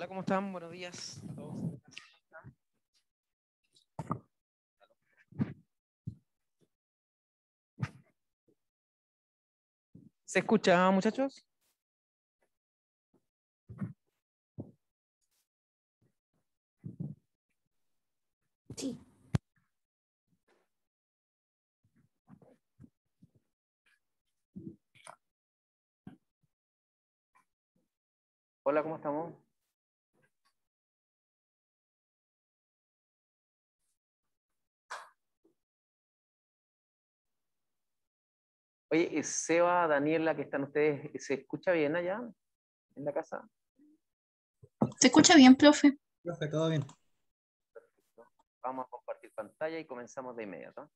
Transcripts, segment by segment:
Hola, ¿cómo están? Buenos días a todos. ¿Se escucha, muchachos? Sí. Hola, ¿cómo estamos? Oye, Seba, Daniela, ¿qué están ustedes? ¿Se escucha bien allá en la casa? ¿Se escucha bien, profe? Profe, todo bien. Perfecto. Vamos a compartir pantalla y comenzamos de inmediato.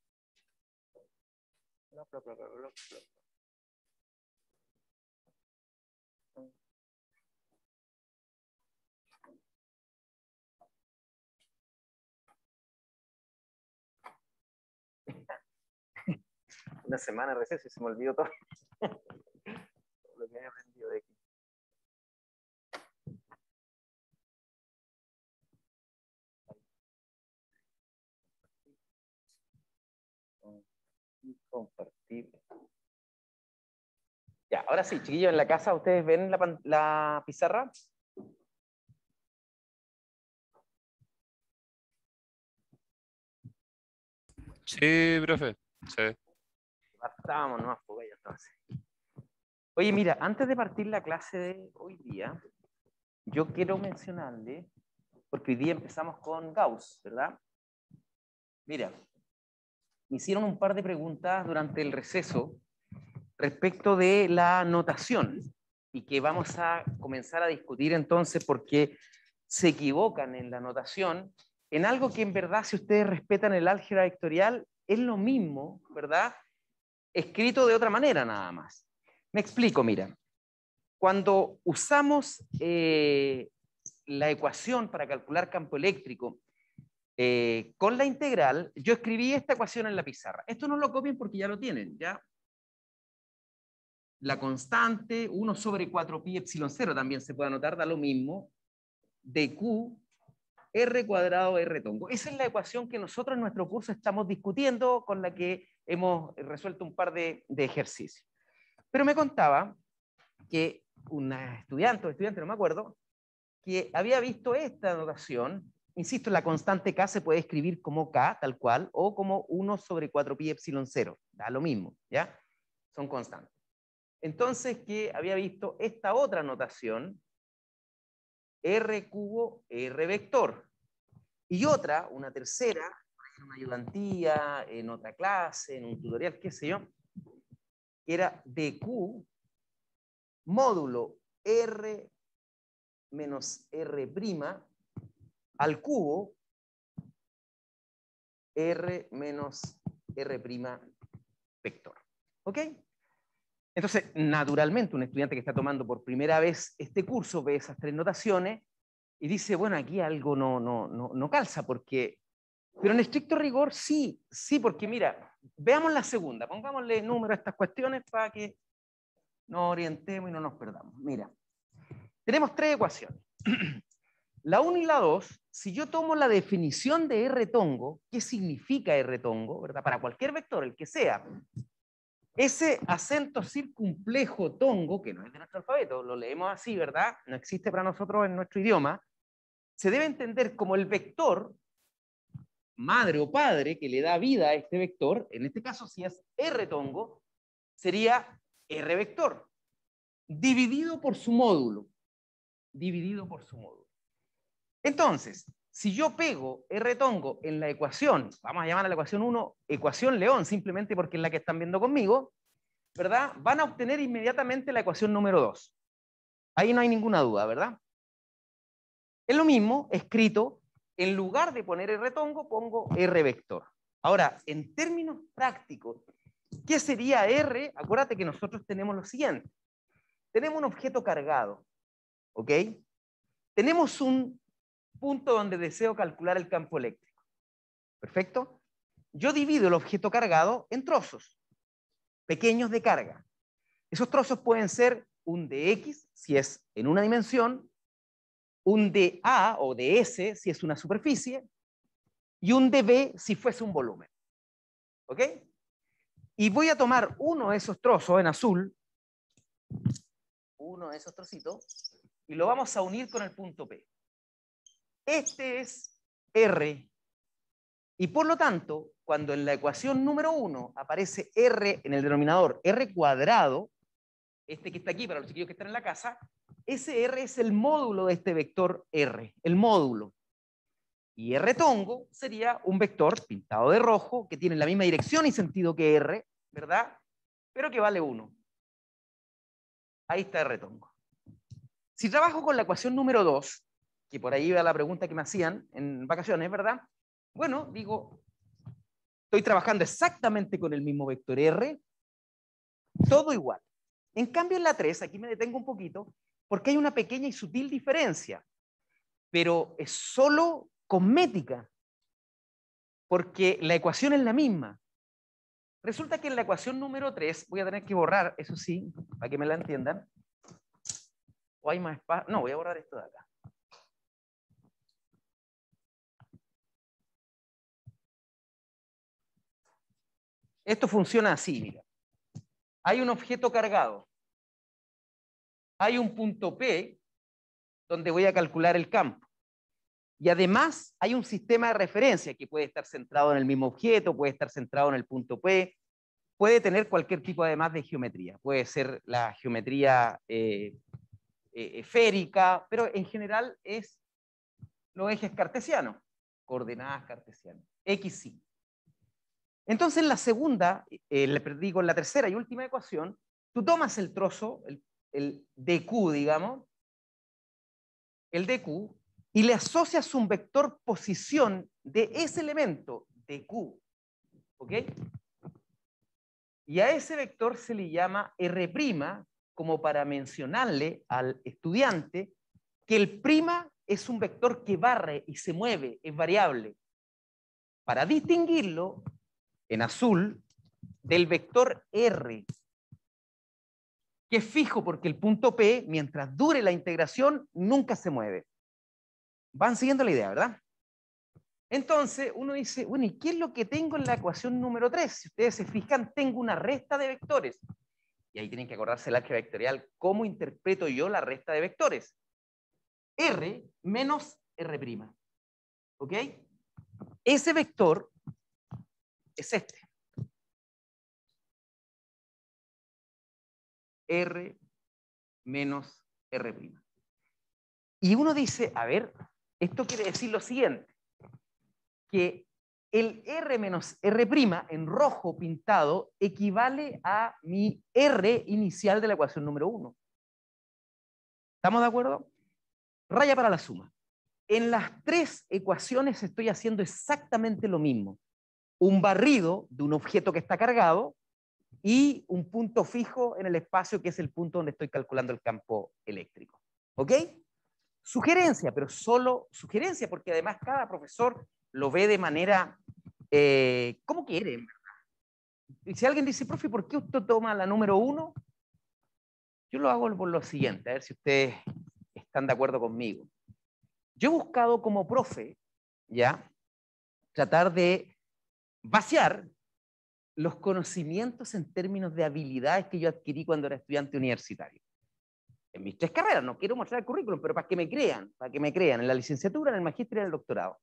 Una semana de receso y se me olvidó todo. Lo que he aprendido de aquí. Compartir. Ya, ahora sí, chiquillos, en la casa, ¿ustedes ven la pizarra? Sí, profe. Sí. Partábamos, no, pues ya entonces. Oye, mira, antes de partir la clase de hoy día, yo quiero mencionarle, porque hoy día empezamos con Gauss, ¿verdad? Mira, me hicieron un par de preguntas durante el receso respecto de la notación y que vamos a comenzar a discutir entonces porque se equivocan en la notación en algo que en verdad, si ustedes respetan el álgebra vectorial, es lo mismo, ¿verdad? Escrito de otra manera nada más. Me explico, mira. Cuando usamos la ecuación para calcular campo eléctrico con la integral, yo escribí esta ecuación en la pizarra. Esto no lo copien porque ya lo tienen, ¿ya? La constante 1 sobre 4 pi epsilon 0 también se puede anotar, da lo mismo, de Q R cuadrado R tongo. Esa es la ecuación que nosotros en nuestro curso estamos discutiendo, con la que hemos resuelto un par de ejercicios. Pero me contaba que una estudiante o estudiante, no me acuerdo, que había visto esta notación. Insisto, la constante K se puede escribir como K, tal cual, o como 1 sobre 4 pi epsilon 0. Da lo mismo, ¿ya? Son constantes. Entonces, que había visto esta otra notación, R cubo, R vector. Y otra, una tercera, en una ayudantía, en otra clase, en un tutorial, qué sé yo, que era dq módulo R menos R' al cubo R menos R' vector. ¿Ok? Entonces, naturalmente, un estudiante que está tomando por primera vez este curso ve esas tres notaciones y dice, bueno, aquí algo no calza, porque... Pero en estricto rigor, sí, porque mira, veamos la segunda, pongámosle número a estas cuestiones para que nos orientemos y no nos perdamos. Mira, tenemos tres ecuaciones. La 1 y la 2, si yo tomo la definición de R tongo, ¿qué significa R tongo? ¿Verdad? Para cualquier vector, el que sea, ese acento circunflejo tongo, que no es de nuestro alfabeto, lo leemos así, ¿verdad? No existe para nosotros en nuestro idioma, se debe entender como el vector madre o padre que le da vida a este vector, en este caso si es R tongo, sería R vector, dividido por su módulo. Dividido por su módulo. Entonces, si yo pego R tongo en la ecuación, vamos a llamar a la ecuación 1 ecuación León, simplemente porque es la que están viendo conmigo, ¿verdad? Van a obtener inmediatamente la ecuación número 2. Ahí no hay ninguna duda, ¿verdad? Es lo mismo escrito, en lugar de poner R tongo, pongo R vector. Ahora, en términos prácticos, ¿qué sería R? Acuérdate que nosotros tenemos lo siguiente. Tenemos un objeto cargado, ¿ok? Tenemos un punto donde deseo calcular el campo eléctrico. ¿Perfecto? Yo divido el objeto cargado en trozos pequeños de carga. Esos trozos pueden ser un dx, si es en una dimensión, un dA o ds si es una superficie, y un dB si fuese un volumen. ¿Ok? Y voy a tomar uno de esos trozos en azul, uno de esos trocitos, y lo vamos a unir con el punto P. Este es R, y por lo tanto, cuando en la ecuación número 1 aparece R en el denominador, R cuadrado, este que está aquí para los chiquillos que están en la casa, ese R es el módulo de este vector R, el módulo. Y R tongo sería un vector pintado de rojo que tiene la misma dirección y sentido que R, ¿verdad? Pero que vale 1. Ahí está R tongo. Si trabajo con la ecuación número 2, que por ahí iba la pregunta que me hacían en vacaciones, ¿verdad? Bueno, digo, estoy trabajando exactamente con el mismo vector R, todo igual. En cambio en la 3, aquí me detengo un poquito, porque hay una pequeña y sutil diferencia, pero es solo cosmética, porque la ecuación es la misma. Resulta que en la ecuación número 3, voy a tener que borrar, eso sí, para que me la entiendan, o hay más espacio, no, voy a borrar esto de acá. Esto funciona así, mira. Hay un objeto cargado. Hay un punto P donde voy a calcular el campo. Y además hay un sistema de referencia que puede estar centrado en el mismo objeto, puede estar centrado en el punto P, puede tener cualquier tipo además de geometría. Puede ser la geometría esférica, pero en general es los ejes cartesianos, coordenadas cartesianas, X, Y. Entonces en la segunda, digo en la tercera y última ecuación, tú tomas el trozo, el dq, digamos, el dq, y le asocias un vector posición de ese elemento, dq, ¿ok? Y a ese vector se le llama R', como para mencionarle al estudiante que el prima es un vector que barre y se mueve, es variable. Para distinguirlo, en azul, del vector R, que es fijo porque el punto P, mientras dure la integración, nunca se mueve. Van siguiendo la idea, ¿verdad? Entonces, uno dice, bueno, ¿y qué es lo que tengo en la ecuación número 3? Si ustedes se fijan, tengo una resta de vectores. Y ahí tienen que acordarse del álgebra vectorial. ¿Cómo interpreto yo la resta de vectores? R menos R'. ¿Ok? Ese vector es este. R menos R'. Y uno dice, a ver, esto quiere decir lo siguiente, que el R menos R' en rojo pintado equivale a mi R inicial de la ecuación número 1. ¿Estamos de acuerdo? Raya para la suma. En las tres ecuaciones estoy haciendo exactamente lo mismo. Un barrido de un objeto que está cargado y un punto fijo en el espacio que es el punto donde estoy calculando el campo eléctrico. ¿Ok? Sugerencia, pero solo sugerencia, porque además cada profesor lo ve de manera como quiere. Y si alguien dice, profe, ¿por qué usted toma la número 1? Yo lo hago por lo siguiente, a ver si ustedes están de acuerdo conmigo. Yo he buscado como profe, ¿ya? Tratar de vaciar los conocimientos en términos de habilidades que yo adquirí cuando era estudiante universitario. En mis tres carreras, no quiero mostrar el currículum, pero para que me crean, en la licenciatura, en el magíster y en el doctorado.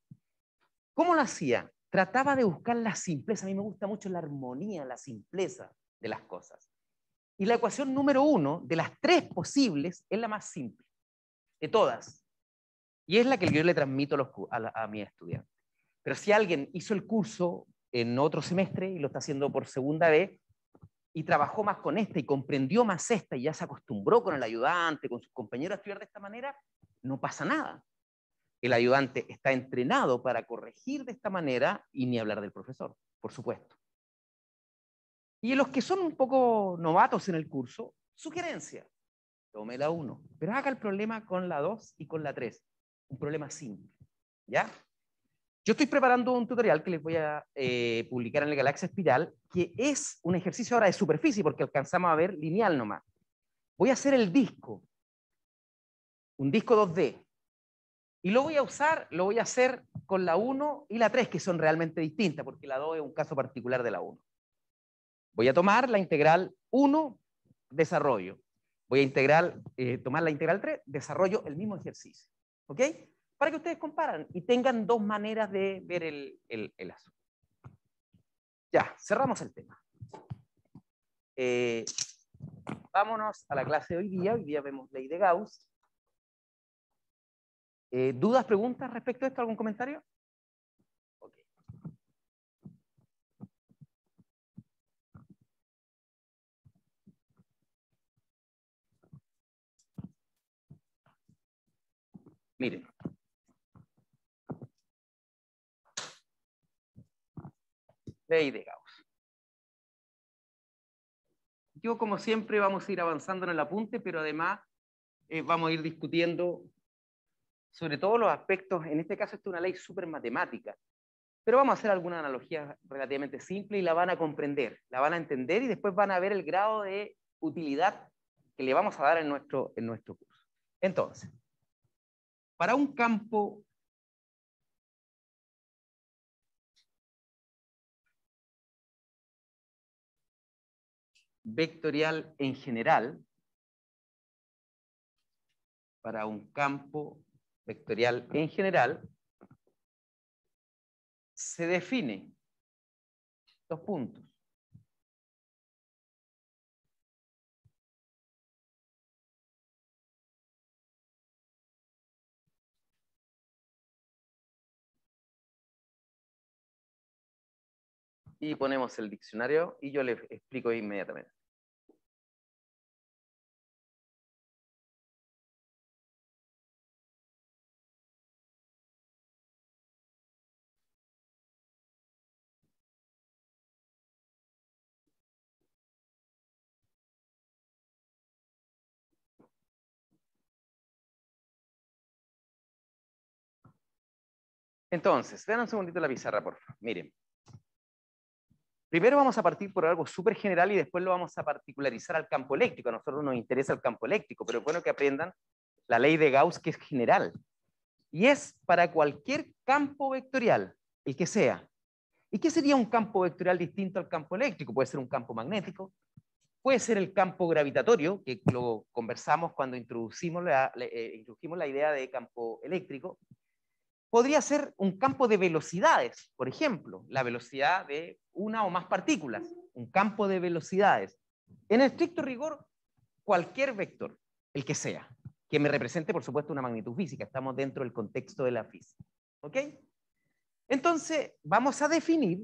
¿Cómo lo hacía? Trataba de buscar la simpleza. A mí me gusta mucho la armonía, la simpleza de las cosas. Y la ecuación número 1, de las tres posibles, es la más simple de todas. Y es la que yo le transmito a mis estudiantes. Pero si alguien hizo el curso en otro semestre y lo está haciendo por segunda vez, y trabajó más con esta y comprendió más esta y ya se acostumbró con el ayudante, con sus compañeros a estudiar de esta manera, no pasa nada. El ayudante está entrenado para corregir de esta manera y ni hablar del profesor, por supuesto. Y los que son un poco novatos en el curso, sugerencia, tome la 1, pero haga el problema con la 2 y con la 3. Un problema simple, ¿ya? Yo estoy preparando un tutorial que les voy a publicar en el Galaxia Espiral, que es un ejercicio ahora de superficie, porque alcanzamos a ver lineal nomás. Voy a hacer el disco, un disco 2D. Y lo voy a hacer con la 1 y la 3, que son realmente distintas, porque la 2 es un caso particular de la 1. Voy a tomar la integral 1, desarrollo. Voy a tomar la integral 3, desarrollo el mismo ejercicio. ¿Ok? Para que ustedes comparan y tengan dos maneras de ver el asunto. Ya, cerramos el tema. Vámonos a la clase de hoy día. Hoy día vemos ley de Gauss. ¿Dudas, preguntas respecto a esto? ¿Algún comentario? Ok. Miren. Ley de Gauss. Yo, como siempre, vamos a ir avanzando en el apunte, pero además vamos a ir discutiendo sobre todos los aspectos. En este caso, esto es una ley súper matemática, pero vamos a hacer alguna analogía relativamente simple y la van a comprender, la van a entender y después van a ver el grado de utilidad que le vamos a dar en nuestro curso. Entonces, para un campo vectorial en general, se define dos puntos. Y ponemos el diccionario y yo les explico inmediatamente. Entonces, vean un segundito la pizarra, por favor. Miren. Primero vamos a partir por algo súper general y después lo vamos a particularizar al campo eléctrico. A nosotros nos interesa el campo eléctrico, pero es bueno que aprendan la ley de Gauss, que es general. Y es para cualquier campo vectorial, el que sea. ¿Y qué sería un campo vectorial distinto al campo eléctrico? Puede ser un campo magnético, puede ser el campo gravitatorio, que lo conversamos cuando introdujimos la idea de campo eléctrico. Podría ser un campo de velocidades, por ejemplo, la velocidad de una o más partículas, un campo de velocidades. En estricto rigor, cualquier vector, el que sea, que me represente, por supuesto, una magnitud física. Estamos dentro del contexto de la física. ¿Ok? Entonces, vamos a definir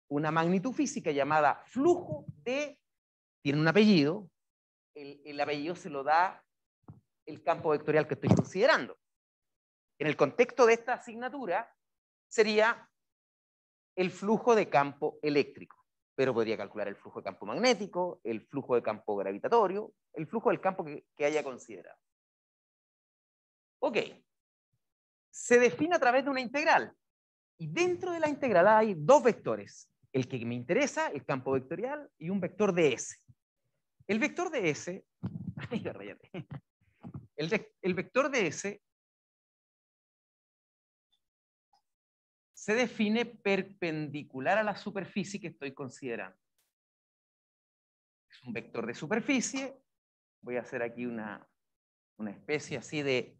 una magnitud física llamada flujo de, tiene un apellido, el apellido se lo da el campo vectorial que estoy considerando. En el contexto de esta asignatura sería el flujo de campo eléctrico, pero podría calcular el flujo de campo magnético, el flujo de campo gravitatorio, el flujo del campo que haya considerado. Ok, se define a través de una integral, y dentro de la integral hay dos vectores, el que me interesa, el campo vectorial, y un vector de S. El vector de S, el vector de S se define perpendicular a la superficie que estoy considerando. Es un vector de superficie. Voy a hacer aquí una especie así de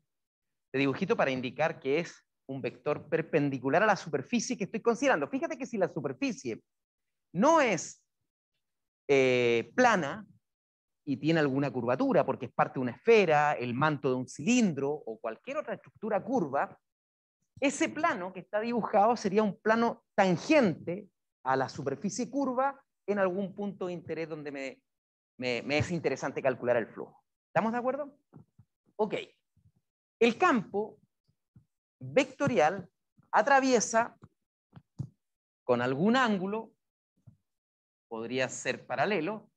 dibujito para indicar que es un vector perpendicular a la superficie que estoy considerando. Fíjate que si la superficie no es plana y tiene alguna curvatura, porque es parte de una esfera, el manto de un cilindro o cualquier otra estructura curva, ese plano que está dibujado sería un plano tangente a la superficie curva en algún punto de interés donde me es interesante calcular el flujo. ¿Estamos de acuerdo? Ok. El campo vectorial atraviesa con algún ángulo, podría ser paralelo,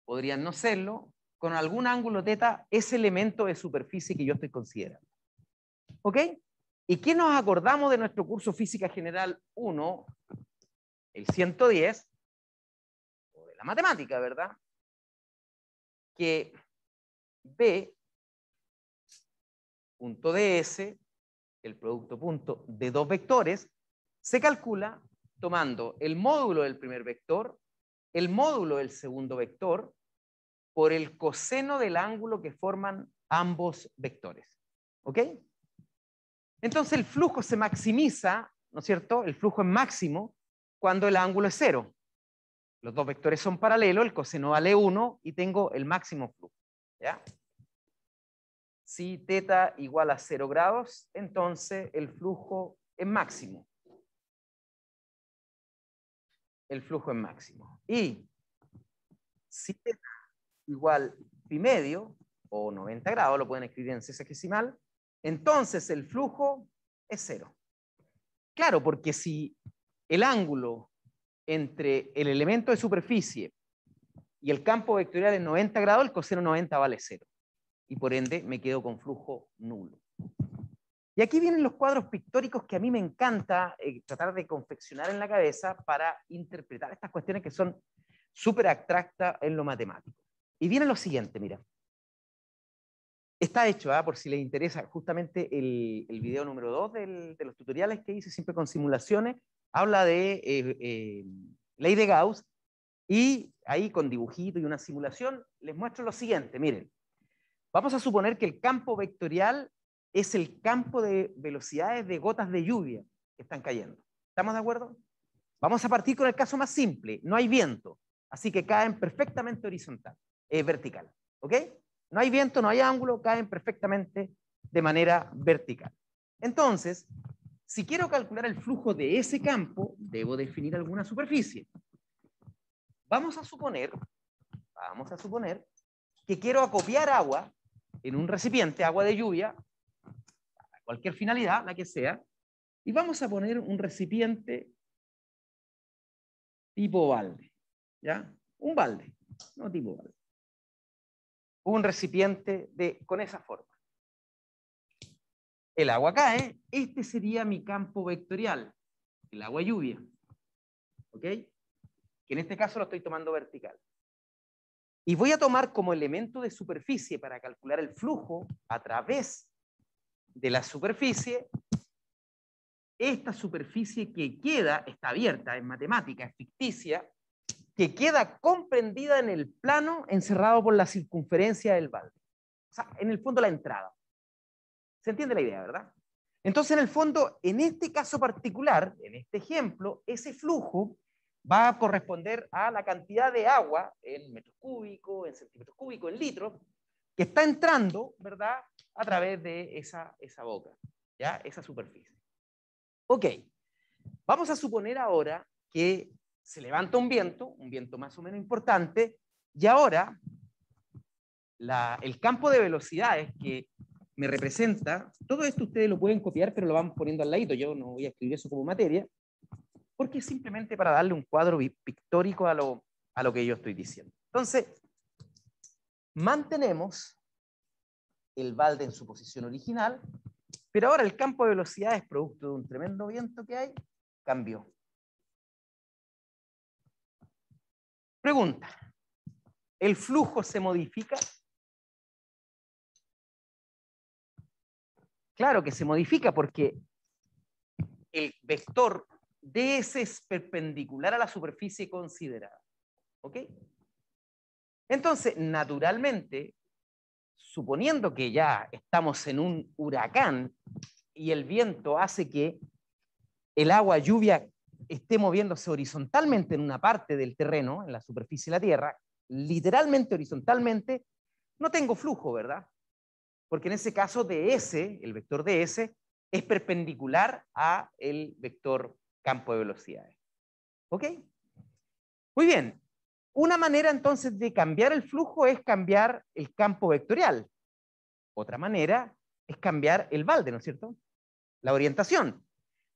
podría no serlo, con algún ángulo θ, ese elemento de superficie que yo estoy considerando. ¿Ok? ¿Y qué nos acordamos de nuestro curso Física General 1, el 110, o de la matemática, ¿verdad? Que B punto ds, el producto punto de dos vectores, se calcula tomando el módulo del primer vector, el módulo del segundo vector, por el coseno del ángulo que forman ambos vectores. ¿Ok? Entonces el flujo se maximiza, ¿no es cierto? El flujo es máximo cuando el ángulo es 0. Los dos vectores son paralelos, el coseno vale 1 y tengo el máximo flujo. ¿Ya? Si teta igual a 0 grados, entonces el flujo es máximo. El flujo es máximo. Y si teta igual pi medio, o 90 grados, lo pueden escribir en sexagesimal, entonces el flujo es 0. Claro, porque si el ángulo entre el elemento de superficie y el campo vectorial es 90 grados, el coseno 90 vale 0. Y por ende me quedo con flujo nulo. Y aquí vienen los cuadros pictóricos que a mí me encanta tratar de confeccionar en la cabeza para interpretar estas cuestiones que son súper abstractas en lo matemático. Y viene lo siguiente, mira. Está hecho, por si les interesa, justamente el video número 2 de los tutoriales que hice, siempre con simulaciones, habla de ley de Gauss, y ahí con dibujito y una simulación les muestro lo siguiente, miren. Vamos a suponer que el campo vectorial es el campo de velocidades de gotas de lluvia que están cayendo. ¿Estamos de acuerdo? Vamos a partir con el caso más simple. No hay viento, así que caen perfectamente horizontal, vertical. ¿Ok? No hay viento, no hay ángulo, caen perfectamente de manera vertical. Entonces, si quiero calcular el flujo de ese campo, debo definir alguna superficie. Vamos a suponer que quiero acopiar agua en un recipiente, agua de lluvia, para cualquier finalidad, la que sea, y vamos a poner un recipiente tipo balde, ¿ya? Un balde, no tipo balde. Un recipiente con esa forma. El agua cae, este sería mi campo vectorial, el agua lluvia, ¿ok? Que en este caso lo estoy tomando vertical. Y voy a tomar como elemento de superficie para calcular el flujo a través de la superficie, esta superficie que queda, está abierta, es matemática, es ficticia, que queda comprendida en el plano encerrado por la circunferencia del balde. O sea, en el fondo la entrada. ¿Se entiende la idea, verdad? Entonces, en el fondo, en este caso particular, en este ejemplo, ese flujo va a corresponder a la cantidad de agua en metros cúbicos, en centímetros cúbicos, en litros, que está entrando, ¿verdad?, a través de esa boca, ¿ya? Esa superficie. Ok, vamos a suponer ahora que se levanta un viento más o menos importante, y ahora el campo de velocidades que me representa, todo esto ustedes lo pueden copiar, pero lo vamos poniendo al ladito, yo no voy a escribir eso como materia, porque es simplemente para darle un cuadro pictórico a lo que yo estoy diciendo. Entonces, mantenemos el balde en su posición original, pero ahora el campo de velocidades, producto de un tremendo viento que hay, cambió. Pregunta, ¿el flujo se modifica? Claro que se modifica porque el vector ds es perpendicular a la superficie considerada. ¿Ok? Entonces, naturalmente, suponiendo que ya estamos en un huracán y el viento hace que el agua lluvia esté moviéndose horizontalmente en una parte del terreno, en la superficie de la Tierra, literalmente horizontalmente, no tengo flujo, ¿verdad? Porque en ese caso ds, el vector ds, es perpendicular a el vector campo de velocidades. ¿Ok? Muy bien. Una manera entonces de cambiar el flujo es cambiar el campo vectorial. Otra manera es cambiar el balde, ¿no es cierto? La orientación.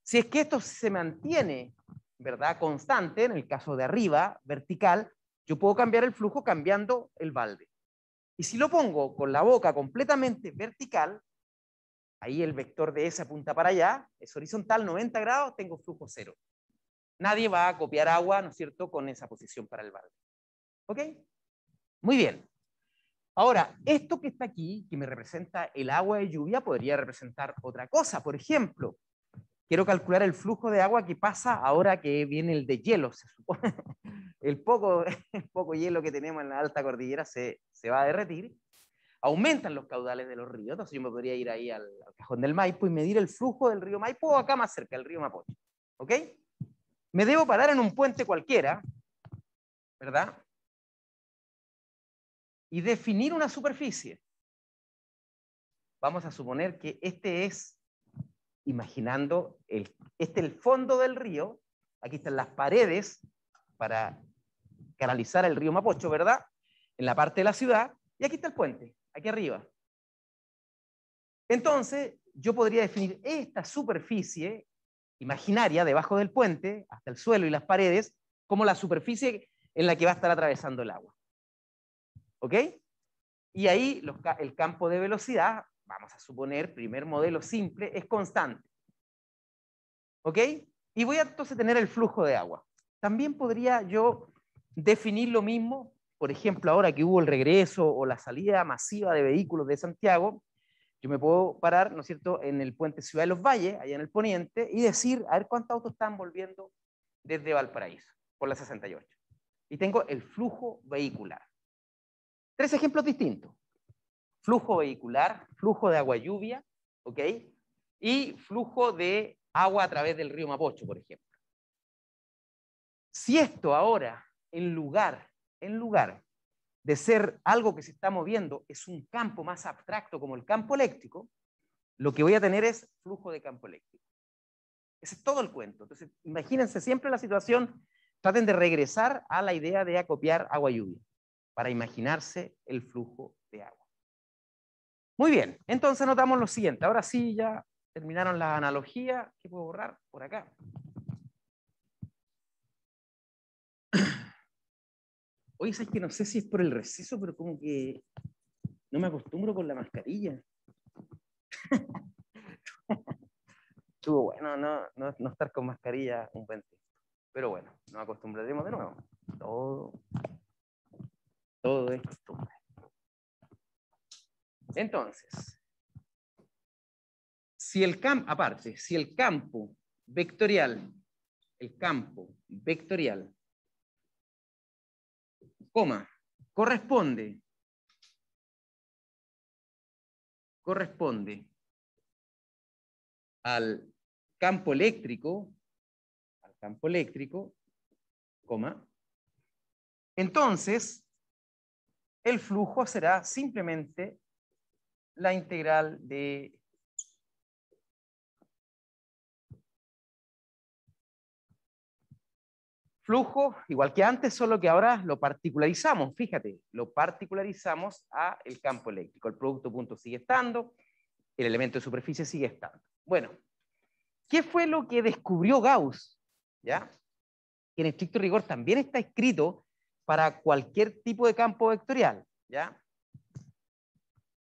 Si es que esto se mantiene, ¿verdad?, constante, en el caso de arriba, vertical, yo puedo cambiar el flujo cambiando el balde. Y si lo pongo con la boca completamente vertical, ahí el vector de ese apunta para allá, es horizontal, 90 grados, tengo flujo 0. Nadie va a copiar agua, ¿no es cierto?, con esa posición para el balde. ¿Ok? Muy bien. Ahora, esto que está aquí, que me representa el agua de lluvia, podría representar otra cosa. Por ejemplo, quiero calcular el flujo de agua que pasa ahora que viene el de hielo, se supone. El poco hielo que tenemos en la alta cordillera se va a derretir. Aumentan los caudales de los ríos, entonces yo me podría ir ahí al cajón del Maipo y medir el flujo del río Maipo o acá más cerca, el río Mapocho. ¿Ok? Me debo parar en un puente cualquiera, ¿verdad? Y definir una superficie. Vamos a suponer que este es, imaginando, este es el fondo del río, aquí están las paredes para canalizar el río Mapocho, ¿verdad? En la parte de la ciudad, y aquí está el puente, aquí arriba. Entonces, yo podría definir esta superficie imaginaria debajo del puente, hasta el suelo y las paredes, como la superficie en la que va a estar atravesando el agua. ¿Ok? Y ahí el campo de velocidad, vamos a suponer, primer modelo simple, es constante. ¿Ok? Y voy a entonces tener el flujo de agua. También podría yo definir lo mismo, por ejemplo, ahora que hubo el regreso o la salida masiva de vehículos de Santiago, yo me puedo parar, ¿no es cierto?, en el puente Ciudad de los Valles, allá en el poniente, y decir, a ver cuántos autos están volviendo desde Valparaíso, por la 68. Y tengo el flujo vehicular. 3 ejemplos distintos. Flujo vehicular, flujo de agua lluvia, ¿ok? Y flujo de agua a través del río Mapocho, por ejemplo. Si esto ahora, en lugar de ser algo que se está moviendo, es un campo más abstracto como el campo eléctrico, lo que voy a tener es flujo de campo eléctrico. Ese es todo el cuento. Entonces, imagínense siempre la situación, traten de regresar a la idea de acopiar agua-lluvia, para imaginarse el flujo de agua. Muy bien, entonces notamos lo siguiente. Ahora sí, ya terminaron las analogías. ¿Qué puedo borrar? Por acá. Oye, ¿sabes que no sé si es por el receso, pero como que no me acostumbro con la mascarilla? Estuvo bueno no estar con mascarilla un buen tiempo. Pero bueno, nos acostumbraremos de nuevo. Todo es costumbre. Entonces, si el campo vectorial, corresponde al campo eléctrico, entonces el flujo será simplemente la integral de flujo, igual que antes, solo que ahora lo particularizamos, fíjate, lo particularizamos a el campo eléctrico. El producto punto sigue estando, el elemento de superficie sigue estando. Bueno, ¿qué fue lo que descubrió Gauss? ¿Ya? Que en estricto rigor también está escrito para cualquier tipo de campo vectorial. ¿Ya?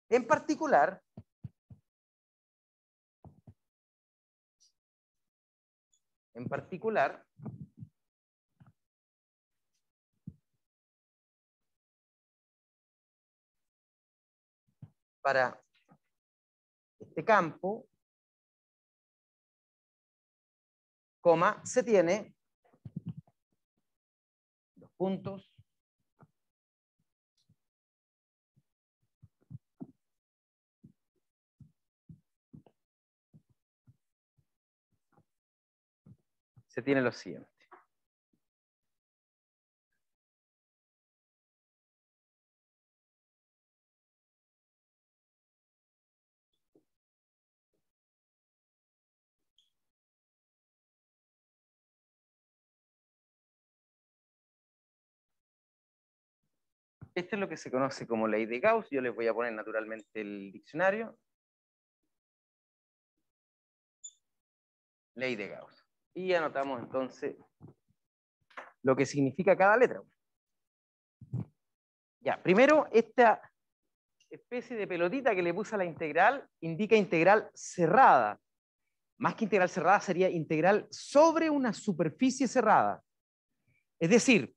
En particular, para este campo, se tiene dos puntos, se tiene lo siguiente. Esto es lo que se conoce como ley de Gauss. Yo les voy a poner naturalmente el diccionario. Ley de Gauss. Y anotamos entonces lo que significa cada letra. Ya, primero, esta especie de pelotita que le puse a la integral indica integral cerrada. Más que integral cerrada sería integral sobre una superficie cerrada. Es decir,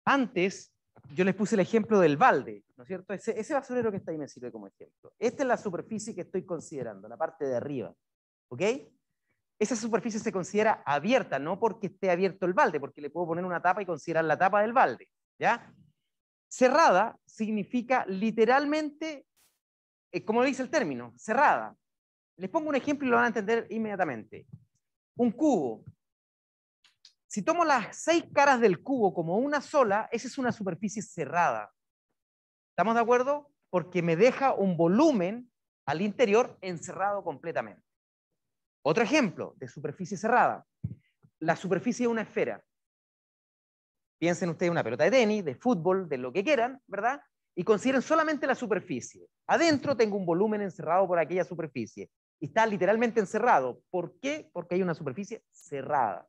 antes yo les puse el ejemplo del balde, ¿no es cierto? Ese basurero que está ahí me sirve como ejemplo. Esta es la superficie que estoy considerando, la parte de arriba, ¿ok? Esa superficie se considera abierta, no porque esté abierto el balde, porque le puedo poner una tapa y considerar la tapa del balde, ¿ya? Cerrada significa literalmente, como dice el término, cerrada. Les pongo un ejemplo y lo van a entender inmediatamente. Un cubo. Si tomo las 6 caras del cubo como una sola, esa es una superficie cerrada. ¿Estamos de acuerdo? Porque me deja un volumen al interior encerrado completamente. Otro ejemplo de superficie cerrada. La superficie de una esfera. Piensen ustedes en una pelota de tenis, de fútbol, de lo que quieran, ¿verdad? Y consideren solamente la superficie. Adentro tengo un volumen encerrado por aquella superficie. Y está literalmente encerrado. ¿Por qué? Porque hay una superficie cerrada.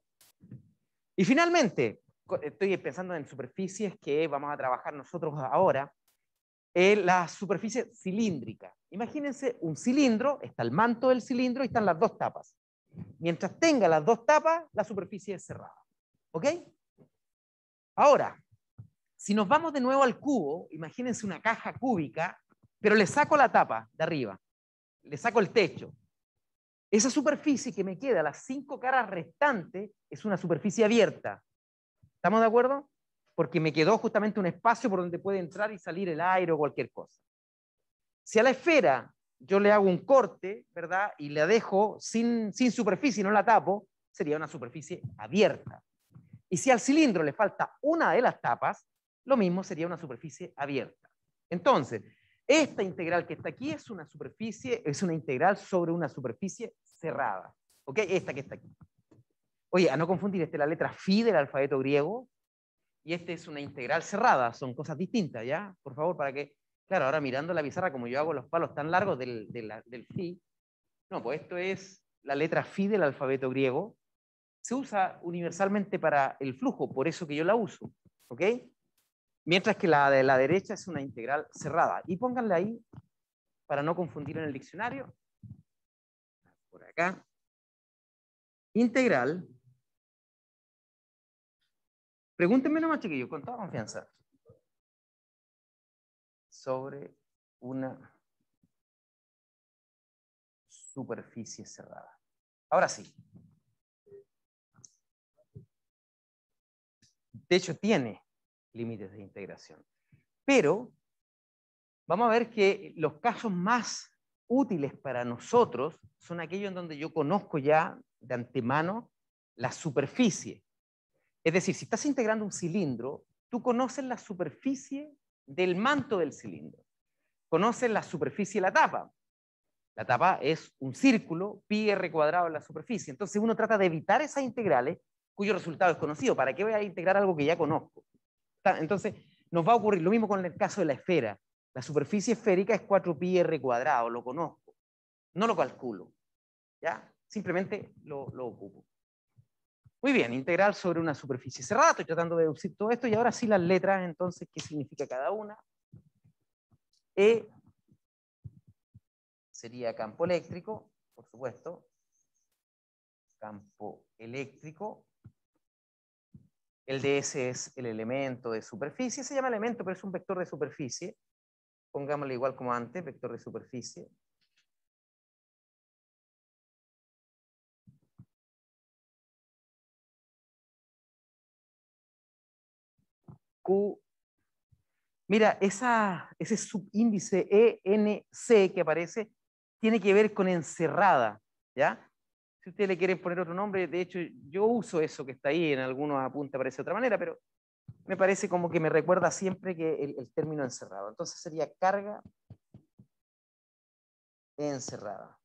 Y finalmente, estoy pensando en superficies que vamos a trabajar nosotros ahora, la superficie cilíndrica. Imagínense un cilindro, está el manto del cilindro y están las dos tapas. Mientras tenga las dos tapas, la superficie es cerrada. ¿Ok? Ahora, si nos vamos de nuevo al cubo, imagínense una caja cúbica, pero le saco la tapa de arriba, le saco el techo. Esa superficie que me queda, las 5 caras restantes, es una superficie abierta. ¿Estamos de acuerdo? Porque me quedó justamente un espacio por donde puede entrar y salir el aire o cualquier cosa. Si a la esfera yo le hago un corte, ¿verdad? Y la dejo sin superficie, no la tapo, sería una superficie abierta. Y si al cilindro le falta una de las tapas, lo mismo sería una superficie abierta. Entonces, esta integral que está aquí es una superficie, es una integral sobre una superficie cerrada. ¿Ok? Esta que está aquí. Oye, a no confundir, esta es la letra phi del alfabeto griego y esta es una integral cerrada, son cosas distintas, ¿ya? Por favor, para que, claro, ahora mirando la pizarra, como yo hago los palos tan largos del phi, no, pues esto es la letra phi del alfabeto griego, se usa universalmente para el flujo, por eso que yo la uso, ¿ok? Mientras que la de la derecha es una integral cerrada. Y pónganla ahí para no confundir en el diccionario. Por acá. Integral. Pregúntenme nomás, chiquillos, con toda confianza. Sobre una superficie cerrada. Ahora sí. De hecho, tiene límites de integración. Pero vamos a ver que los casos más útiles para nosotros son aquellos en donde yo conozco ya de antemano la superficie. Es decir, si estás integrando un cilindro, tú conoces la superficie del manto del cilindro. Conoces la superficie de la tapa. La tapa es un círculo, pi r cuadrado en la superficie. Entonces uno trata de evitar esas integrales cuyo resultado es conocido. ¿Para qué voy a integrar algo que ya conozco? Entonces nos va a ocurrir lo mismo con el caso de la esfera. La superficie esférica es 4 pi r cuadrado, lo conozco. No lo calculo. ¿Ya? Simplemente lo ocupo. Muy bien, integral sobre una superficie cerrada. Estoy tratando de deducir todo esto y ahora sí las letras, entonces, ¿qué significa cada una? E sería campo eléctrico, por supuesto. Campo eléctrico. El ds es el elemento de superficie. Se llama elemento, pero es un vector de superficie. Pongámosle igual como antes, vector de superficie. Q. Mira, ese subíndice ENC que aparece tiene que ver con encerrada, ¿ya? Si ustedes le quieren poner otro nombre, de hecho yo uso eso que está ahí, en algunos apuntes aparece de otra manera, pero me parece como que me recuerda siempre que el término encerrado. Entonces sería carga encerrada.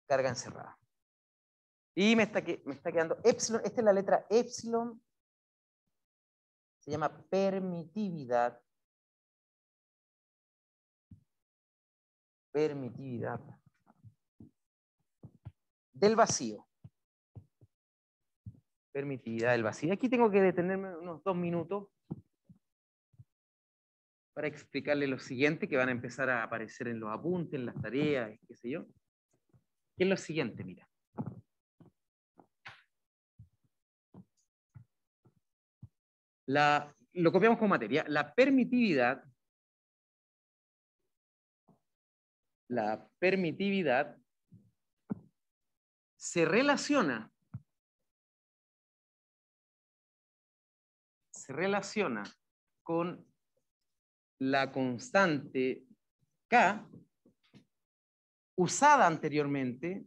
Carga encerrada. Y me está quedando epsilon, esta es la letra epsilon, se llama permitividad. Permitividad del vacío. Permitividad del vacío. Aquí tengo que detenerme unos 2 minutos para explicarle lo siguiente, que van a empezar a aparecer en los apuntes, en las tareas, qué sé yo. ¿Qué es lo siguiente? Mira. Lo copiamos como materia. La permitividad se relaciona con la constante K usada anteriormente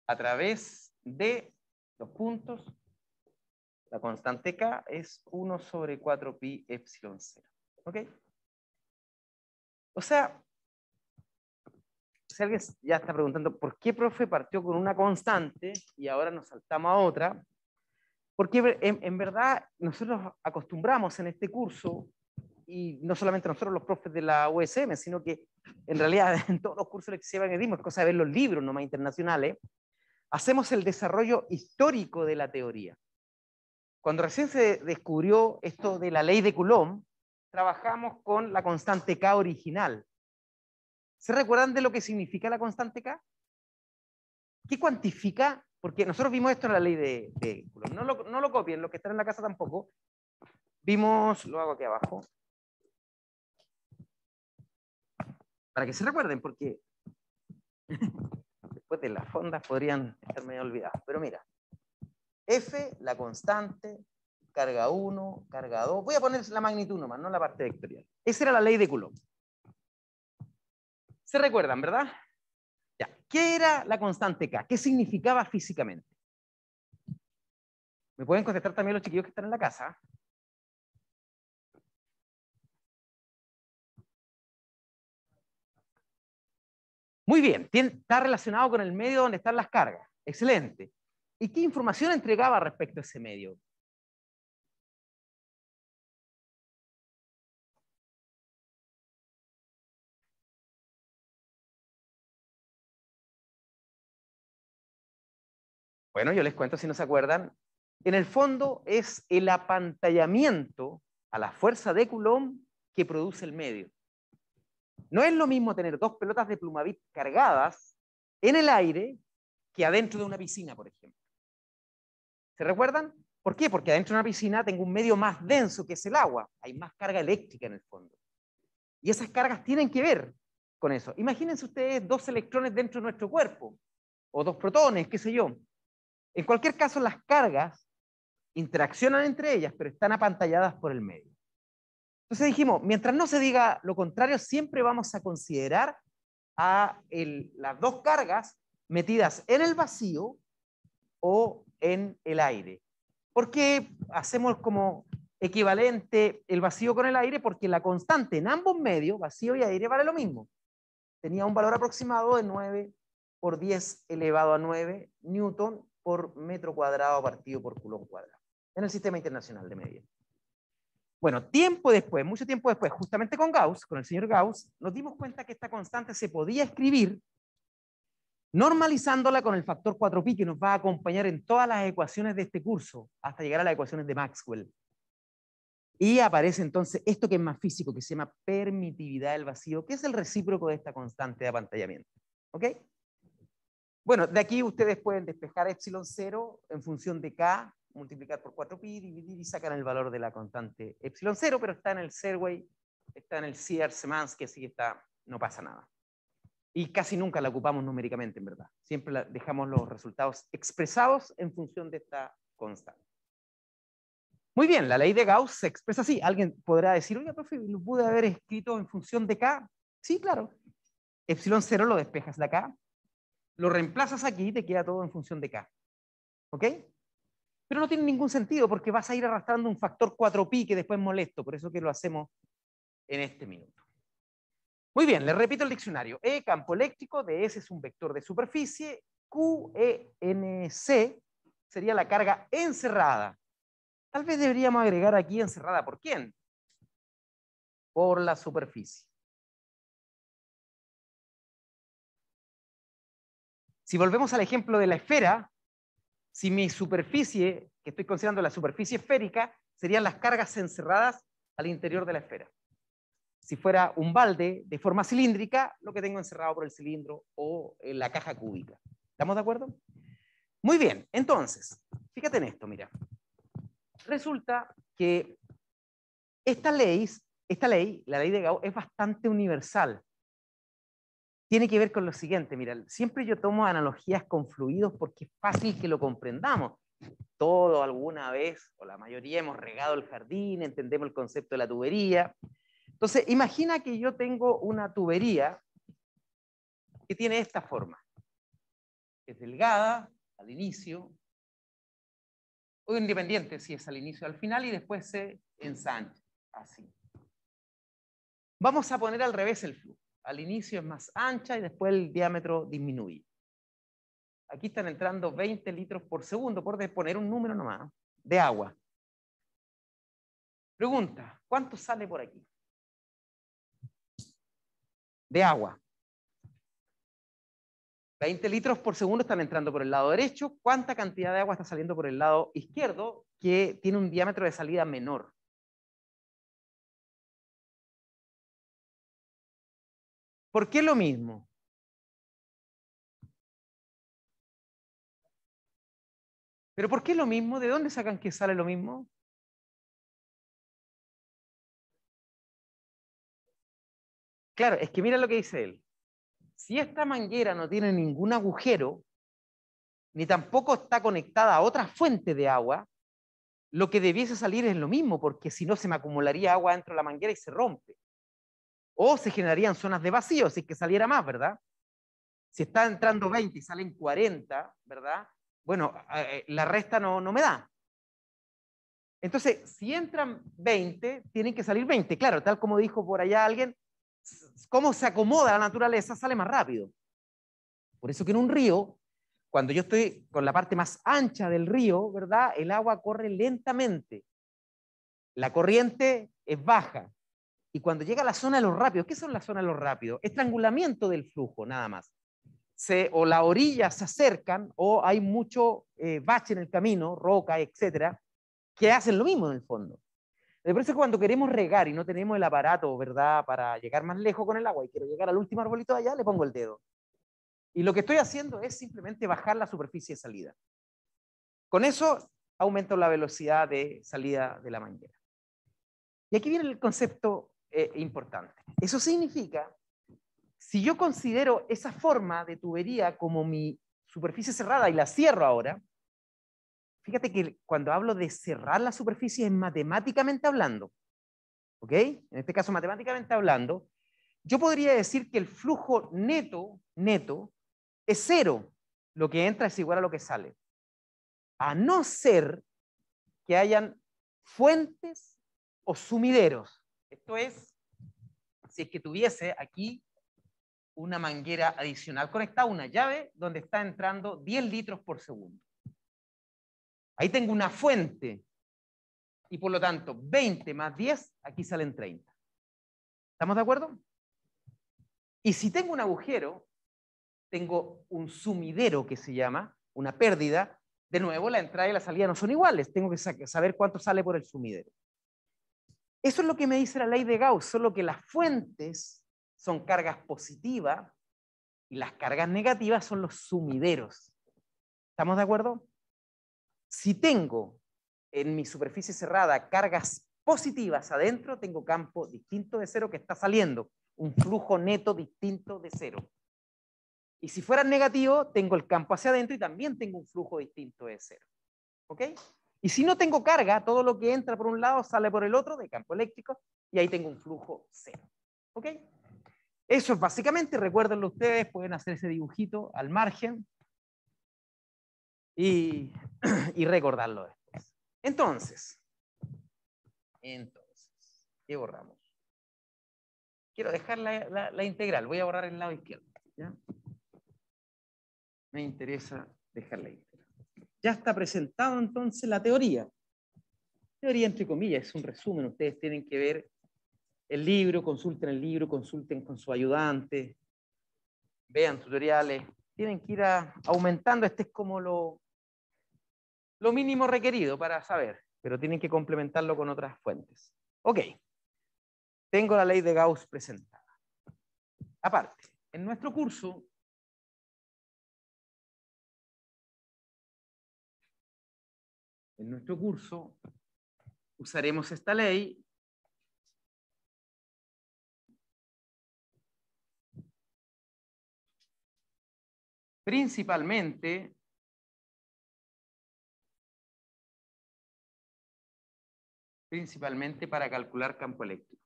a través de los puntos, la constante K es 1 sobre 4 pi epsilon 0. ¿Ok? O sea, si alguien ya está preguntando, ¿por qué, profe, partió con una constante y ahora nos saltamos a otra? Porque en verdad nosotros acostumbramos en este curso, y no solamente nosotros los profes de la USM, sino que en realidad en todos los cursos que se dimos, es cosa de ver los libros nomás internacionales, hacemos el desarrollo histórico de la teoría. Cuando recién se descubrió esto de la ley de Coulomb, trabajamos con la constante K original. ¿Se recuerdan de lo que significa la constante K? ¿Qué cuantifica? Porque nosotros vimos esto en la ley de Coulomb. No lo copien, los que están en la casa tampoco. Vimos, lo hago aquí abajo, para que se recuerden, porque después de las fondas podrían estar medio olvidadas. Pero mira, F, la constante, carga 1, carga 2. Voy a poner la magnitud nomás, no la parte vectorial. Esa era la ley de Coulomb. ¿Se recuerdan, verdad? Ya. ¿Qué era la constante K? ¿Qué significaba físicamente? ¿Me pueden contestar también los chiquillos que están en la casa? Muy bien, está relacionado con el medio donde están las cargas. Excelente. ¿Y qué información entregaba respecto a ese medio? Bueno, yo les cuento si no se acuerdan. En el fondo es el apantallamiento a la fuerza de Coulomb que produce el medio. No es lo mismo tener dos pelotas de Plumavit cargadas en el aire que adentro de una piscina, por ejemplo. ¿Se recuerdan? ¿Por qué? Porque adentro de una piscina tengo un medio más denso que es el agua. Hay más carga eléctrica en el fondo. Y esas cargas tienen que ver con eso. Imagínense ustedes dos electrones dentro de nuestro cuerpo, o dos protones, qué sé yo. En cualquier caso, las cargas interaccionan entre ellas, pero están apantalladas por el medio. Entonces dijimos, mientras no se diga lo contrario, siempre vamos a considerar a las dos cargas metidas en el vacío o en el aire. ¿Por qué hacemos como equivalente el vacío con el aire? Porque la constante en ambos medios, vacío y aire, vale lo mismo. Tenía un valor aproximado de 9 por 10 elevado a 9 newton por metro cuadrado partido por Coulomb cuadrado, en el sistema internacional de medidas. Bueno, tiempo después, mucho tiempo después, justamente con Gauss, con el señor Gauss, nos dimos cuenta que esta constante se podía escribir normalizándola con el factor 4pi que nos va a acompañar en todas las ecuaciones de este curso, hasta llegar a las ecuaciones de Maxwell. Y aparece entonces esto que es más físico, que se llama permitividad del vacío, que es el recíproco de esta constante de apantallamiento. ¿Ok? Bueno, de aquí ustedes pueden despejar epsilon 0 en función de K, multiplicar por 4pi, dividir y sacan el valor de la constante epsilon 0, pero está en el Serway, está en el Sears-Szymanski, así que está, no pasa nada. Y casi nunca la ocupamos numéricamente, en verdad. Siempre dejamos los resultados expresados en función de esta constante. Muy bien, la ley de Gauss se expresa así. Alguien podrá decir, oye, profe, ¿lo pude haber escrito en función de K? Sí, claro. Epsilon 0 lo despejas de acá, lo reemplazas aquí y te queda todo en función de K. ¿Ok? Pero no tiene ningún sentido porque vas a ir arrastrando un factor 4pi que después molesto, por eso que lo hacemos en este minuto. Muy bien, les repito el diccionario. E, campo eléctrico, ds es un vector de superficie, QENC sería la carga encerrada. Tal vez deberíamos agregar aquí encerrada. ¿Por quién? Por la superficie. Si volvemos al ejemplo de la esfera, si mi superficie, que estoy considerando la superficie esférica, serían las cargas encerradas al interior de la esfera. si fuera un balde de forma cilíndrica, lo que tengo encerrado por el cilindro o en la caja cúbica. ¿Estamos de acuerdo? Muy bien, entonces, fíjate en esto, mira. Resulta que esta ley, la ley de Gauss, es bastante universal. Tiene que ver con lo siguiente, mira, siempre yo tomo analogías con fluidos porque es fácil que lo comprendamos. Todos alguna vez, o la mayoría, hemos regado el jardín, entendemos el concepto de la tubería. Entonces, imagina que yo tengo una tubería que tiene esta forma. Es delgada al inicio, o independiente si es al inicio o al final, y después se ensancha, así. Vamos a poner al revés el flujo. Al inicio es más ancha y después el diámetro disminuye. Aquí están entrando 20 litros por segundo, por poner un número nomás, de agua. Pregunta, ¿cuánto sale por aquí? De agua. 20 litros por segundo están entrando por el lado derecho. ¿Cuánta cantidad de agua está saliendo por el lado izquierdo que tiene un diámetro de salida menor? ¿Por qué lo mismo? ¿Pero por qué lo mismo? ¿De dónde sacan que sale lo mismo? Claro, es que mira lo que dice él. Si esta manguera no tiene ningún agujero, ni tampoco está conectada a otra fuente de agua, lo que debiese salir es lo mismo, porque si no se me acumularía agua dentro de la manguera y se rompe. O se generarían zonas de vacío, si es que saliera más, ¿verdad? Si está entrando 20 y salen 40, ¿verdad? Bueno, la resta no me da. Entonces, si entran 20, tienen que salir 20. Claro, tal como dijo por allá alguien, cómo se acomoda la naturaleza sale más rápido. Por eso que en un río, cuando yo estoy con la parte más ancha del río, ¿verdad? El agua corre lentamente. La corriente es baja. Y cuando llega a la zona de los rápidos, ¿qué son las zonas de los rápidos? Estrangulamiento del flujo, nada más. O las orillas se acercan, o hay mucho bache en el camino, roca, etcétera, que hacen lo mismo en el fondo. Por eso que cuando queremos regar y no tenemos el aparato, ¿verdad?, para llegar más lejos con el agua y quiero llegar al último arbolito de allá, le pongo el dedo. Y lo que estoy haciendo es simplemente bajar la superficie de salida. Con eso aumento la velocidad de salida de la manguera. Y aquí viene el concepto importante. Eso significa, si yo considero esa forma de tubería como mi superficie cerrada y la cierro ahora, fíjate que cuando hablo de cerrar la superficie es matemáticamente hablando. ¿Ok? En este caso, matemáticamente hablando, yo podría decir que el flujo neto es cero. Lo que entra es igual a lo que sale. A no ser que hayan fuentes o sumideros. Esto es, si es que tuviese aquí una manguera adicional conectada a una llave donde está entrando 10 litros por segundo. Ahí tengo una fuente y por lo tanto 20 más 10, aquí salen 30. ¿Estamos de acuerdo? Y si tengo un agujero, tengo un sumidero que se llama, una pérdida. De nuevo, la entrada y la salida no son iguales. Tengo que saber cuánto sale por el sumidero. Eso es lo que me dice la ley de Gauss, solo que las fuentes son cargas positivas y las cargas negativas son los sumideros. ¿Estamos de acuerdo? Si tengo en mi superficie cerrada cargas positivas adentro, tengo campo distinto de cero que está saliendo, un flujo neto distinto de cero. Y si fuera negativo, tengo el campo hacia adentro y también tengo un flujo distinto de cero. ¿Ok? Y si no tengo carga, todo lo que entra por un lado sale por el otro de campo eléctrico y ahí tengo un flujo cero. ¿Ok? Eso es básicamente, recuérdenlo ustedes, pueden hacer ese dibujito al margen y recordarlo después. Entonces, ¿qué borramos? Quiero dejar la integral, voy a borrar el lado izquierdo. ¿Ya? Me interesa dejar la integral. Ya está presentado entonces la teoría. Teoría entre comillas, es un resumen, ustedes tienen que ver el libro, consulten con su ayudante, vean tutoriales, tienen que ir aumentando, este es como lo mínimo requerido para saber, pero tienen que complementarlo con otras fuentes. Ok, tengo la ley de Gauss presentada. Aparte, en nuestro curso usaremos esta ley principalmente para calcular campo eléctrico.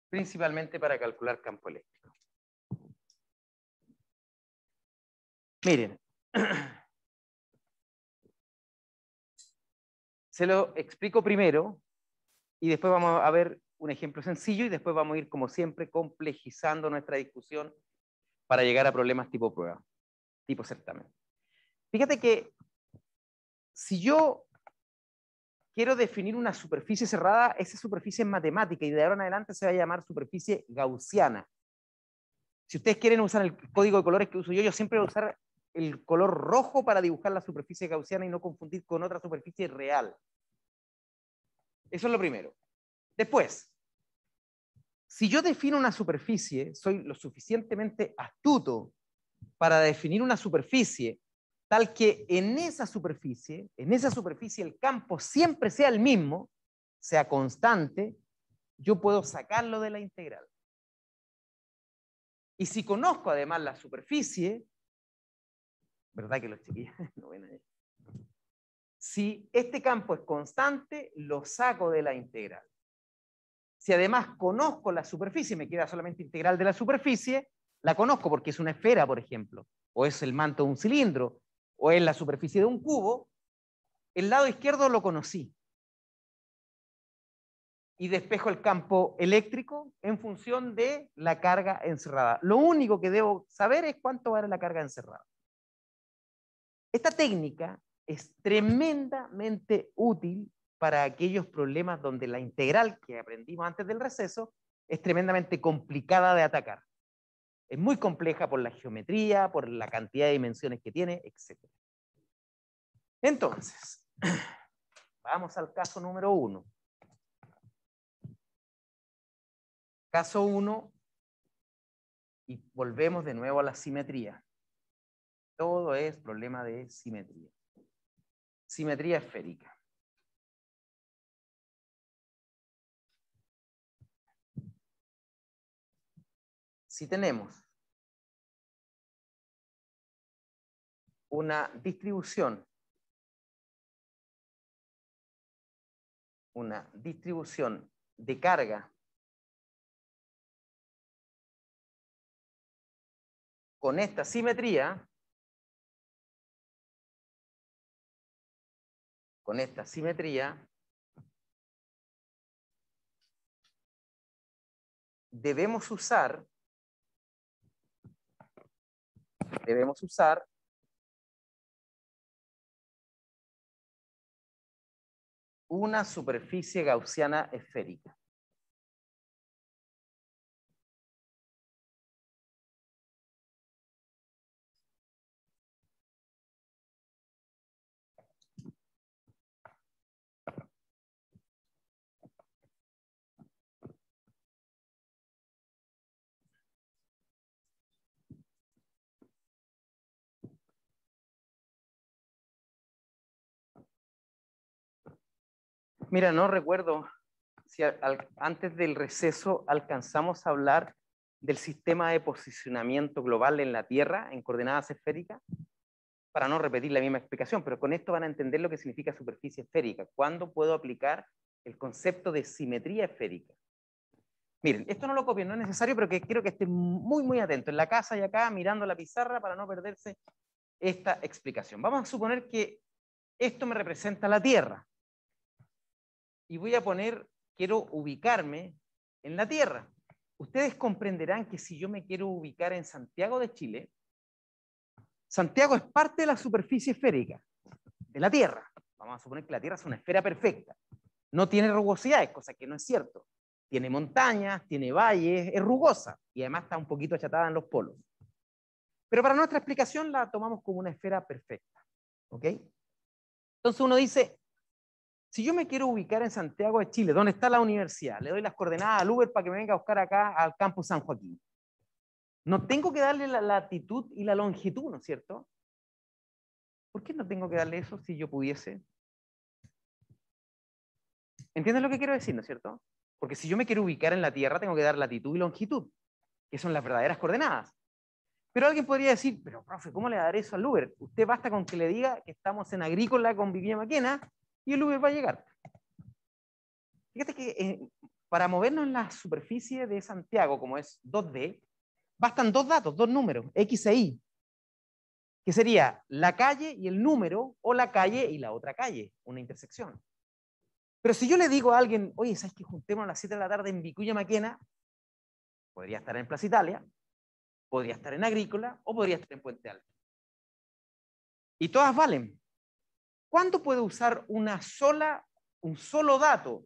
Principalmente para calcular campo eléctrico. Miren, se lo explico primero y después vamos a ver un ejemplo sencillo y después vamos a ir, como siempre, complejizando nuestra discusión para llegar a problemas tipo prueba, tipo certamen. Fíjate que si yo quiero definir una superficie cerrada, esa superficie es matemática y de ahora en adelante se va a llamar superficie gaussiana. Si ustedes quieren usar el código de colores que uso yo siempre voy a usar el color rojo para dibujar la superficie gaussiana y no confundir con otra superficie real. Eso es lo primero. Después, si yo defino una superficie, soy lo suficientemente astuto para definir una superficie tal que en esa superficie el campo siempre sea el mismo, sea constante, yo puedo sacarlo de la integral. Y si conozco además la superficie, ¿verdad que los chiquillos no ven ahí? Si este campo es constante, lo saco de la integral. Si además conozco la superficie, me queda solamente integral de la superficie, la conozco porque es una esfera, por ejemplo, o es el manto de un cilindro, o es la superficie de un cubo, el lado izquierdo lo conocí. Y despejo el campo eléctrico en función de la carga encerrada. Lo único que debo saber es cuánto vale la carga encerrada. Esta técnica es tremendamente útil para aquellos problemas donde la integral que aprendimos antes del receso es tremendamente complicada de atacar. Es muy compleja por la geometría, por la cantidad de dimensiones que tiene, etc. Entonces, vamos al caso número 1. Caso 1, y volvemos de nuevo a la simetría. Todo es problema de simetría. Simetría esférica. Si tenemos una distribución de carga con esta simetría, debemos usar una superficie gaussiana esférica. Mira, no recuerdo si antes del receso alcanzamos a hablar del sistema de posicionamiento global en la Tierra en coordenadas esféricas, para no repetir la misma explicación, pero con esto van a entender lo que significa superficie esférica. ¿Cuándo puedo aplicar el concepto de simetría esférica? Miren, esto no lo copien, no es necesario, pero que quiero que estén muy, muy atentos en la casa y acá mirando la pizarra para no perderse esta explicación. Vamos a suponer que esto me representa la Tierra. Y voy a poner, quiero ubicarme en la Tierra. Ustedes comprenderán que si yo me quiero ubicar en Santiago de Chile, Santiago es parte de la superficie esférica de la Tierra. Vamos a suponer que la Tierra es una esfera perfecta. No tiene rugosidades, cosa que no es cierto. Tiene montañas, tiene valles, es rugosa y además está un poquito achatada en los polos. Pero para nuestra explicación la tomamos como una esfera perfecta. ¿Ok? Entonces uno dice, si yo me quiero ubicar en Santiago de Chile, ¿dónde está la universidad? Le doy las coordenadas al Uber para que me venga a buscar acá al campus San Joaquín. No tengo que darle la latitud y la longitud, ¿no es cierto? ¿Por qué no tengo que darle eso si yo pudiese? ¿Entiendes lo que quiero decir, no es cierto? Porque si yo me quiero ubicar en la Tierra, tengo que dar latitud y longitud, que son las verdaderas coordenadas. Pero alguien podría decir, pero profe, ¿cómo le daré eso al Uber? Usted basta con que le diga que estamos en Agrícola con Viviana Maquena y el Uber va a llegar. Fíjate que para movernos en la superficie de Santiago, como es 2D, bastan dos datos, dos números, X e Y, que sería la calle y el número, o la calle y la otra calle, una intersección. Pero si yo le digo a alguien, oye, ¿sabes que juntemos a las 7 de la tarde en Vicuña Maquena? Podría estar en Plaza Italia, podría estar en Agrícola, o podría estar en Puente Alto. Y todas valen. ¿Cuándo puedo usar un solo dato?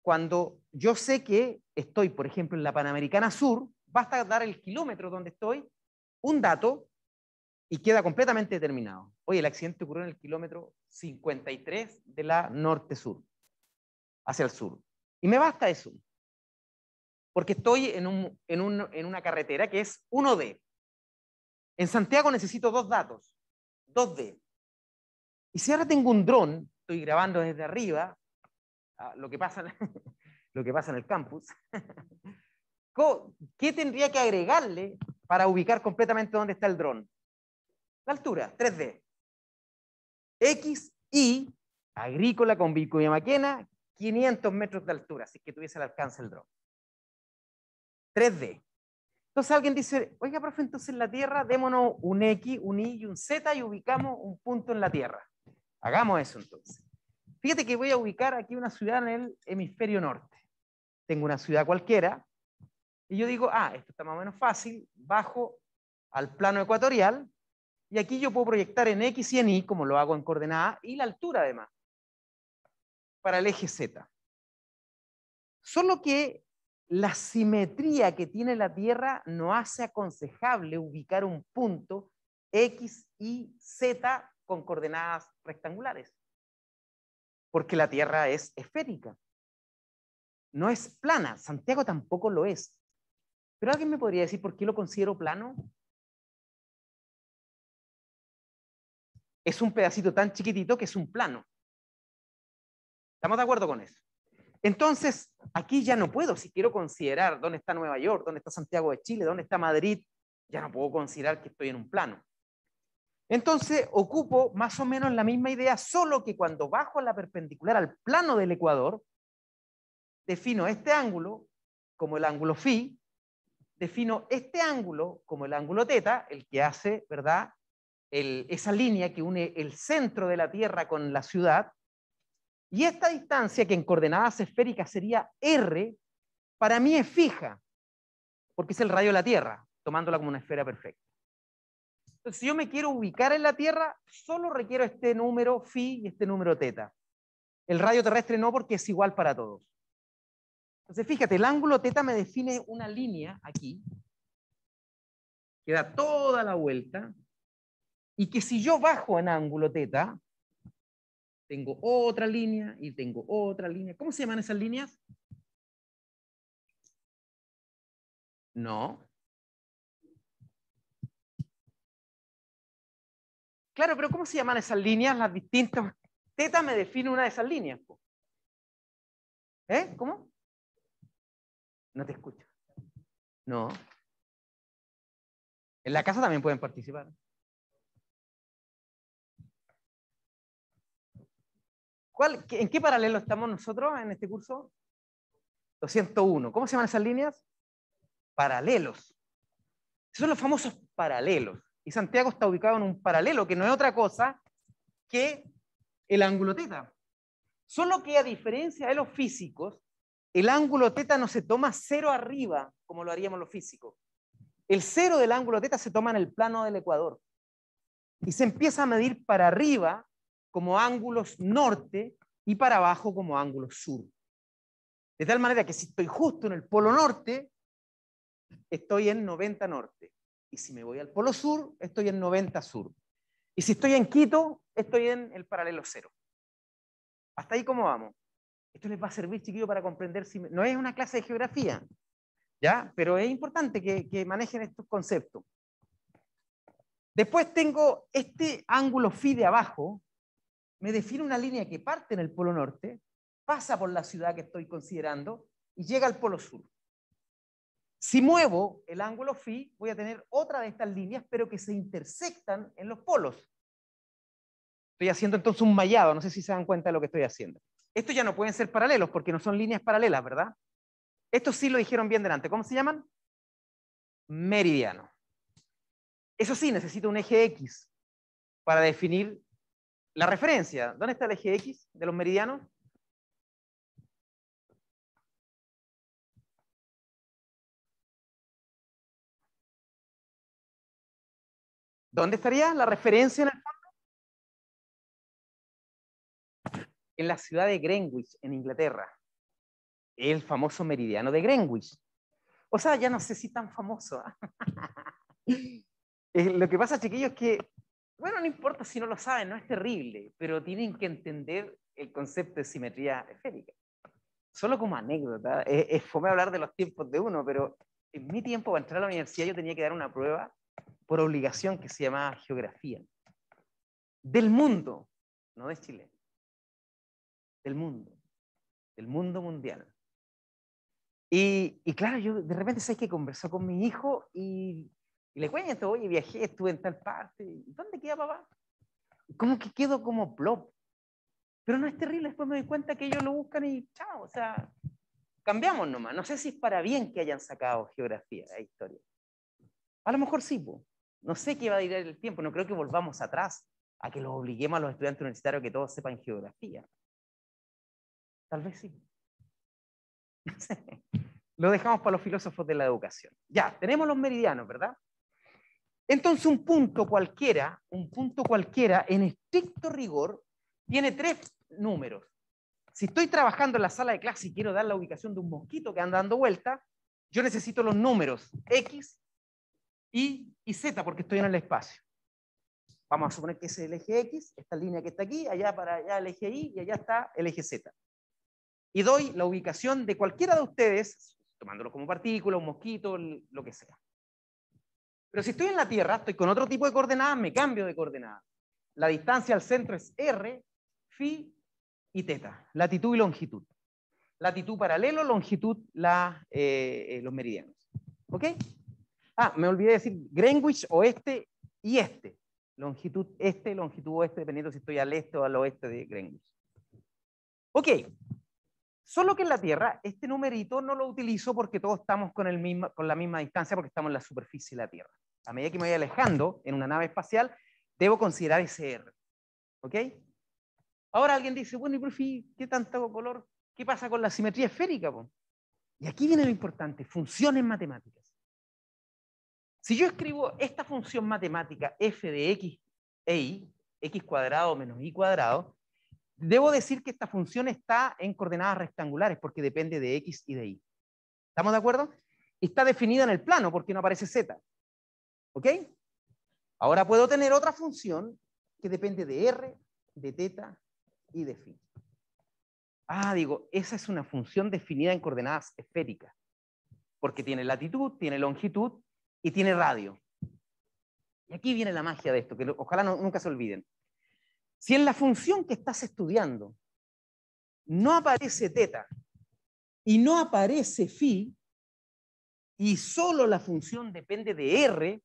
Cuando yo sé que estoy, por ejemplo, en la Panamericana Sur, basta dar el kilómetro donde estoy, un dato, y queda completamente determinado. Oye, el accidente ocurrió en el kilómetro 53 de la norte-sur, hacia el sur. Y me basta eso, porque estoy en una carretera que es 1D. En Santiago necesito dos datos, 2D. Y si ahora tengo un dron, estoy grabando desde arriba, lo que pasa en el campus, ¿qué tendría que agregarle para ubicar completamente dónde está el dron? La altura, 3D. X, Y, Agrícola con Vicuña Maquena, 500 metros de altura, si es que tuviese el alcance del dron. 3D. Entonces alguien dice, oiga, profe, entonces en la Tierra démonos un X, un Y y un Z y ubicamos un punto en la Tierra. Hagamos eso entonces. Fíjate que voy a ubicar aquí una ciudad en el hemisferio norte. Tengo una ciudad cualquiera y yo digo, esto está más o menos fácil, bajo al plano ecuatorial y aquí yo puedo proyectar en X y en Y, como lo hago en coordenada, y la altura además, para el eje Z. Solo que la simetría que tiene la Tierra no hace aconsejable ubicar un punto X, Y, Z con coordenadas rectangulares. Porque la Tierra es esférica. No es plana. Santiago tampoco lo es. Pero alguien me podría decir por qué lo considero plano. Es un pedacito tan chiquitito que es un plano. ¿Estamos de acuerdo con eso? Entonces, aquí ya no puedo, si quiero considerar dónde está Nueva York, dónde está Santiago de Chile, dónde está Madrid, ya no puedo considerar que estoy en un plano. Entonces, ocupo más o menos la misma idea, solo que cuando bajo la perpendicular al plano del ecuador, defino este ángulo como el ángulo phi, defino este ángulo como el ángulo θ, el que hace, ¿verdad?, esa línea que une el centro de la Tierra con la ciudad, y esta distancia, que en coordenadas esféricas sería r, para mí es fija, porque es el radio de la Tierra, tomándola como una esfera perfecta. Entonces, si yo me quiero ubicar en la Tierra, solo requiero este número phi y este número θ. El radio terrestre no, porque es igual para todos. Entonces, fíjate, el ángulo θ me define una línea aquí, que da toda la vuelta, y que si yo bajo en ángulo θ, tengo otra línea y tengo otra línea. ¿Cómo se llaman esas líneas? No. Claro, pero ¿cómo se llaman esas líneas? Las distintas. θ me define una de esas líneas. ¿Eh? ¿Cómo? No te escucho. No. En la casa también pueden participar. ¿En qué paralelo estamos nosotros en este curso? 201. ¿Cómo se llaman esas líneas? Paralelos. Esos son los famosos paralelos. Y Santiago está ubicado en un paralelo, que no es otra cosa que el ángulo θ. Solo que a diferencia de los físicos, el ángulo θ no se toma cero arriba, como lo haríamos los físicos. El cero del ángulo θ se toma en el plano del ecuador. Y se empieza a medir para arriba como ángulos norte y para abajo como ángulos sur. De tal manera que si estoy justo en el polo norte, estoy en 90 norte. Y si me voy al polo sur, estoy en 90 sur. Y si estoy en Quito, estoy en el paralelo 0. ¿Hasta ahí cómo vamos? Esto les va a servir, chiquillos, para comprender, si no es una clase de geografía, ¿ya? Pero es importante que manejen estos conceptos. Después tengo este ángulo phi de abajo, me define una línea que parte en el polo norte, pasa por la ciudad que estoy considerando y llega al polo sur. Si muevo el ángulo phi, voy a tener otra de estas líneas, pero que se intersectan en los polos. Estoy haciendo entonces un mallado, no sé si se dan cuenta de lo que estoy haciendo. Estos ya no pueden ser paralelos porque no son líneas paralelas, ¿verdad? Estos sí lo dijeron bien delante. ¿Cómo se llaman? Meridiano. Eso sí, necesito un eje X para definir la referencia. ¿Dónde está el eje X de los meridianos? ¿Dónde estaría la referencia en el fondo? En la ciudad de Greenwich, en Inglaterra. El famoso meridiano de Greenwich. O sea, ya no sé si tan famoso. Lo que pasa, chiquillos, es que, bueno, no importa si no lo saben, no es terrible, pero tienen que entender el concepto de simetría esférica. Solo como anécdota, es fome hablar de los tiempos de uno, pero en mi tiempo, para entrar a la universidad, yo tenía que dar una prueba por obligación que se llamaba geografía. Del mundo, no de Chile. Del mundo mundial. Y claro, yo de repente sé que conversó con mi hijo y le cuento, oye, viajé, estuve en tal parte. ¿Dónde queda papá? Como que quedo como plop. Pero no es terrible, después me doy cuenta que ellos lo buscan y chao, o sea, cambiamos nomás. No sé si es para bien que hayan sacado geografía e historia. A lo mejor sí, po. No sé qué va a durar el tiempo, no creo que volvamos atrás a que los obliguemos a los estudiantes universitarios que todos sepan geografía. Tal vez sí. No sé. Lo dejamos para los filósofos de la educación. Ya, tenemos los meridianos, ¿verdad? Entonces un punto cualquiera, en estricto rigor, tiene 3 números. Si estoy trabajando en la sala de clase y quiero dar la ubicación de un mosquito que anda dando vuelta, yo necesito los números X, Y y Z porque estoy en el espacio. Vamos a suponer que ese es el eje X, esta línea que está aquí, allá para allá el eje Y y allá está el eje Z. Y doy la ubicación de cualquiera de ustedes, tomándolo como partícula, un mosquito, lo que sea. Pero si estoy en la Tierra, estoy con otro tipo de coordenadas, me cambio de coordenadas. La distancia al centro es R, phi y teta, latitud y longitud. Latitud paralelo, longitud los meridianos. ¿Ok? Ah, me olvidé decir Greenwich, oeste y este. Longitud este, longitud oeste, dependiendo si estoy al este o al oeste de Greenwich. Ok. Solo que en la Tierra, este numerito no lo utilizo porque todos estamos con la misma distancia porque estamos en la superficie de la Tierra. A medida que me voy alejando en una nave espacial, debo considerar ese R. ¿Ok? Ahora alguien dice, bueno, y profe, ¿qué tanto color? ¿Qué pasa con la simetría esférica? Po? Y aquí viene lo importante, funciones matemáticas. Si yo escribo esta función matemática f de x e y, x cuadrado menos y cuadrado, debo decir que esta función está en coordenadas rectangulares porque depende de x y de y. ¿Estamos de acuerdo? Y está definida en el plano porque no aparece z. ¿Ok? Ahora puedo tener otra función que depende de r, de teta y de phi. Ah, digo, esa es una función definida en coordenadas esféricas porque tiene latitud, tiene longitud y tiene radio. Y aquí viene la magia de esto, que ojalá nunca se olviden. Si en la función que estás estudiando no aparece teta y no aparece phi, y solo la función depende de r,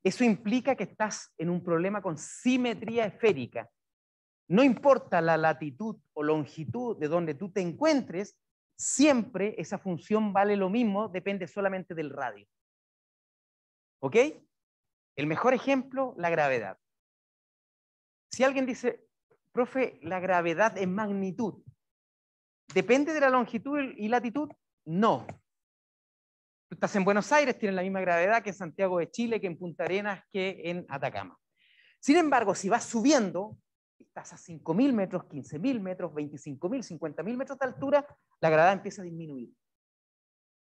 eso implica que estás en un problema con simetría esférica. No importa la latitud o longitud de donde tú te encuentres, siempre esa función vale lo mismo, depende solamente del radio. ¿Ok? El mejor ejemplo, la gravedad. Si alguien dice, profe, la gravedad en magnitud, ¿depende de la longitud y latitud? No. Tú estás en Buenos Aires, tienes la misma gravedad que en Santiago de Chile, que en Punta Arenas, que en Atacama. Sin embargo, si vas subiendo, estás a 5.000 metros, 15.000 metros, 25.000, 50.000 metros de altura, la gravedad empieza a disminuir.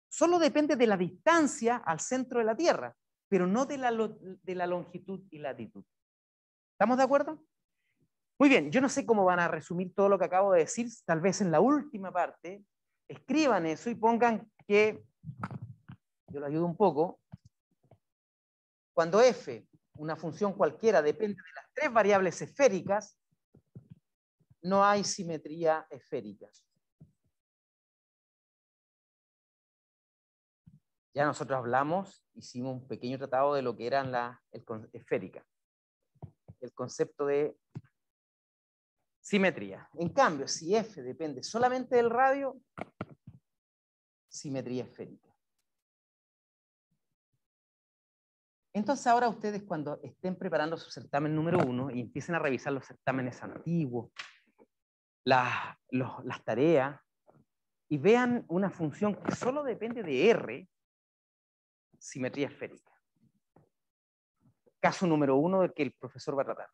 Solo depende de la distancia al centro de la Tierra. pero no de la longitud y latitud. ¿Estamos de acuerdo? Muy bien, yo no sé cómo van a resumir todo lo que acabo de decir, tal vez en la última parte, escriban eso y pongan que, yo lo ayudo un poco, cuando f, una función cualquiera, depende de las tres variables esféricas, no hay simetría esférica. Ya nosotros hablamos, hicimos un pequeño tratado de lo que eran las esféricas, el concepto de simetría. En cambio, si f depende solamente del radio, simetría esférica. Entonces ahora ustedes cuando estén preparando su certamen número 1 y empiecen a revisar los certámenes antiguos, las tareas, y vean una función que solo depende de R, simetría esférica. Caso número 1 del que el profesor va a tratar.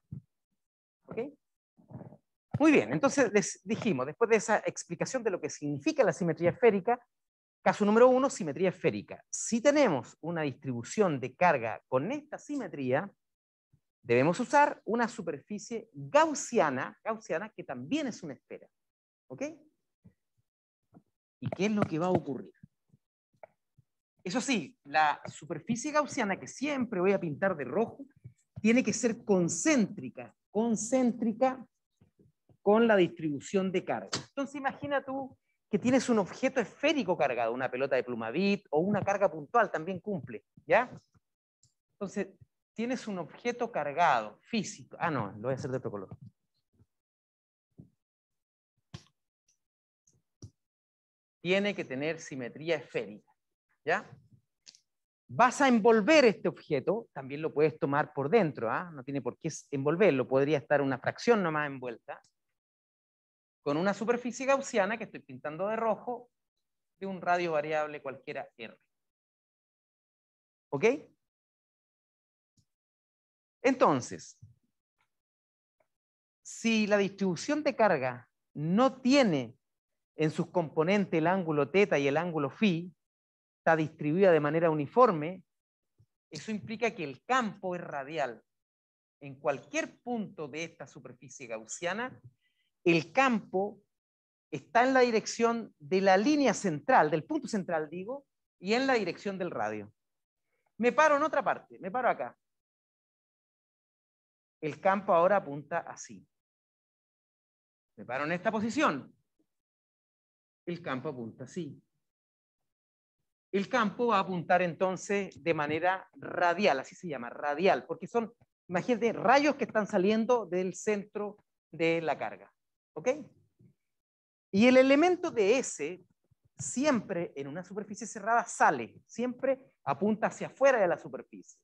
¿Ok? Muy bien, entonces dijimos, después de esa explicación de lo que significa la simetría esférica, caso número 1, simetría esférica. Si tenemos una distribución de carga con esta simetría, debemos usar una superficie gaussiana que también es una esfera. ¿Ok? ¿Y qué es lo que va a ocurrir? Eso sí, la superficie gaussiana, que siempre voy a pintar de rojo, tiene que ser concéntrica con la distribución de carga. Entonces imagina tú que tienes un objeto esférico cargado, una pelota de plumavit o una carga puntual, también cumple, ¿ya? Entonces, tienes un objeto cargado, físico. Ah, no, lo voy a hacer de otro color. Tiene que tener simetría esférica, ¿ya? Vas a envolver este objeto, también lo puedes tomar por dentro, ¿ah? No tiene por qué envolverlo, podría estar una fracción nomás envuelta, con una superficie gaussiana que estoy pintando de rojo, de un radio variable cualquiera R. ¿Ok? Entonces, si la distribución de carga no tiene en sus componentes el ángulo θ y el ángulo φ, está distribuida de manera uniforme, eso implica que el campo es radial. En cualquier punto de esta superficie gaussiana, el campo está en la dirección de la línea central, del punto central, digo, y en la dirección del radio. Me paro en otra parte, me paro acá. El campo ahora apunta así. Me paro en esta posición. El campo apunta así. El campo va a apuntar entonces de manera radial, así se llama, radial, porque son, imagínate, rayos que están saliendo del centro de la carga. ¿Ok? Y el elemento de S siempre en una superficie cerrada sale, siempre apunta hacia afuera de la superficie.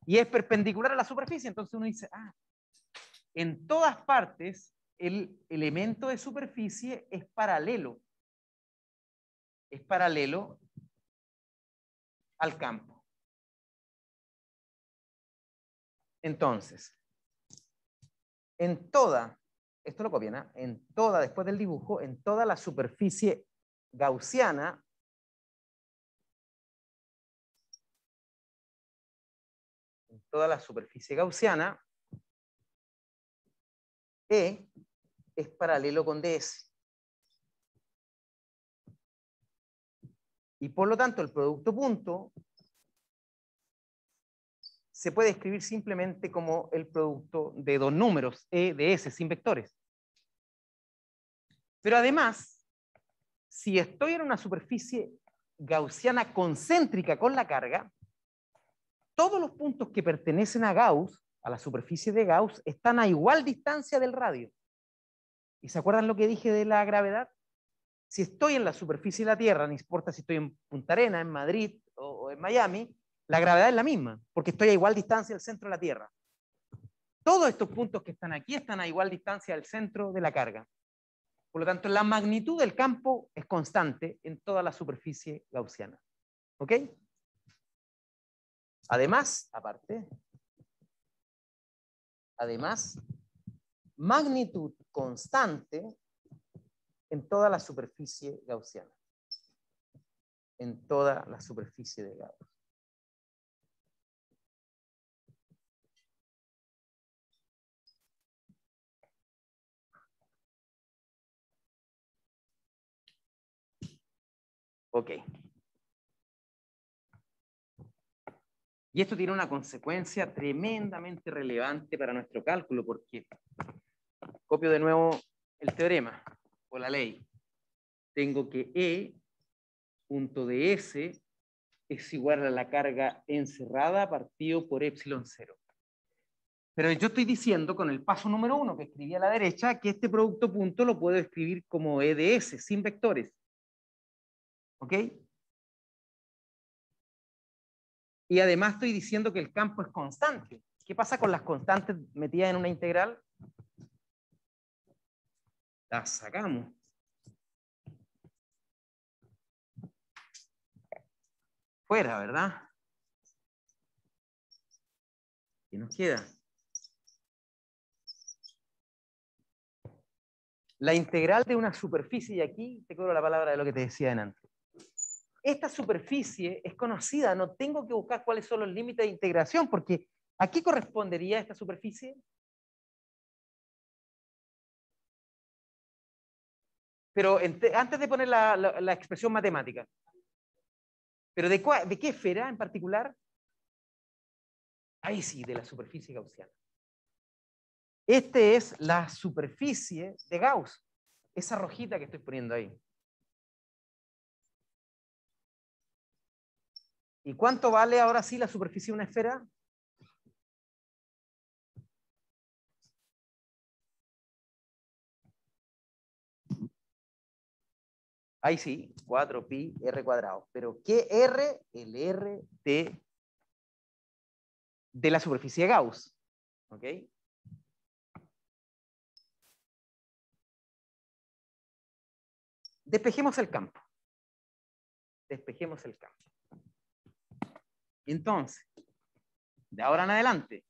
Y es perpendicular a la superficie, entonces uno dice, ah, en todas partes el elemento de superficie es paralelo al campo. Entonces, en toda, esto lo copian, ¿eh? En toda, después del dibujo, en toda la superficie gaussiana, E es paralelo con DS. Y por lo tanto, el producto punto se puede escribir simplemente como el producto de dos números, E de S, sin vectores. Pero además, si estoy en una superficie gaussiana concéntrica con la carga, todos los puntos que pertenecen a Gauss, a la superficie de Gauss, están a igual distancia del radio. ¿Y se acuerdan lo que dije de la gravedad? Si estoy en la superficie de la Tierra, no importa si estoy en Punta Arenas, en Madrid o en Miami, la gravedad es la misma, porque estoy a igual distancia del centro de la Tierra. Todos estos puntos que están aquí están a igual distancia del centro de la carga. Por lo tanto, la magnitud del campo es constante en toda la superficie gaussiana. ¿Ok? Además, magnitud constante en toda la superficie gaussiana. En toda la superficie de Gauss. Ok. Y esto tiene una consecuencia tremendamente relevante para nuestro cálculo, porque copio de nuevo el teorema o la ley. Tengo que E punto de S es igual a la carga encerrada partido por epsilon 0. Pero yo estoy diciendo con el paso número 1 que escribí a la derecha que este producto punto lo puedo escribir como E de S, sin vectores. ¿Ok? Y además estoy diciendo que el campo es constante. ¿Qué pasa con las constantes metidas en una integral? Las sacamos. Fuera, ¿verdad? ¿Qué nos queda? La integral de una superficie, y aquí te cobro la palabra de lo que te decía antes. Esta superficie es conocida, no tengo que buscar cuáles son los límites de integración, porque ¿a qué correspondería esta superficie? Pero antes de poner la expresión matemática, ¿pero de qué esfera en particular? Ahí sí, de la superficie gaussiana. Esta es la superficie de Gauss, esa rojita que estoy poniendo ahí. ¿Y cuánto vale ahora sí la superficie de una esfera? Ahí sí, 4pi r cuadrado. Pero ¿qué r? El r de la superficie de Gauss. ¿Ok? Despejemos el campo. Despejemos el campo. Entonces, de ahora en adelante,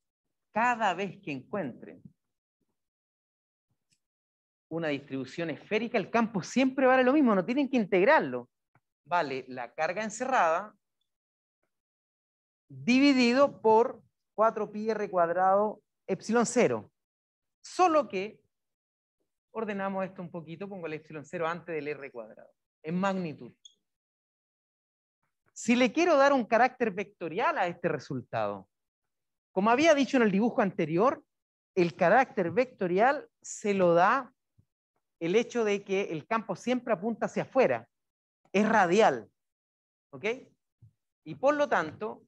cada vez que encuentren una distribución esférica, el campo siempre vale lo mismo, no tienen que integrarlo. Vale la carga encerrada dividido por 4pi r cuadrado epsilon 0. Solo que ordenamos esto un poquito, pongo el epsilon 0 antes del r cuadrado, en magnitud. Si le quiero dar un carácter vectorial a este resultado, como había dicho en el dibujo anterior, el carácter vectorial se lo da el hecho de que el campo siempre apunta hacia afuera, es radial, ¿ok? Y por lo tanto,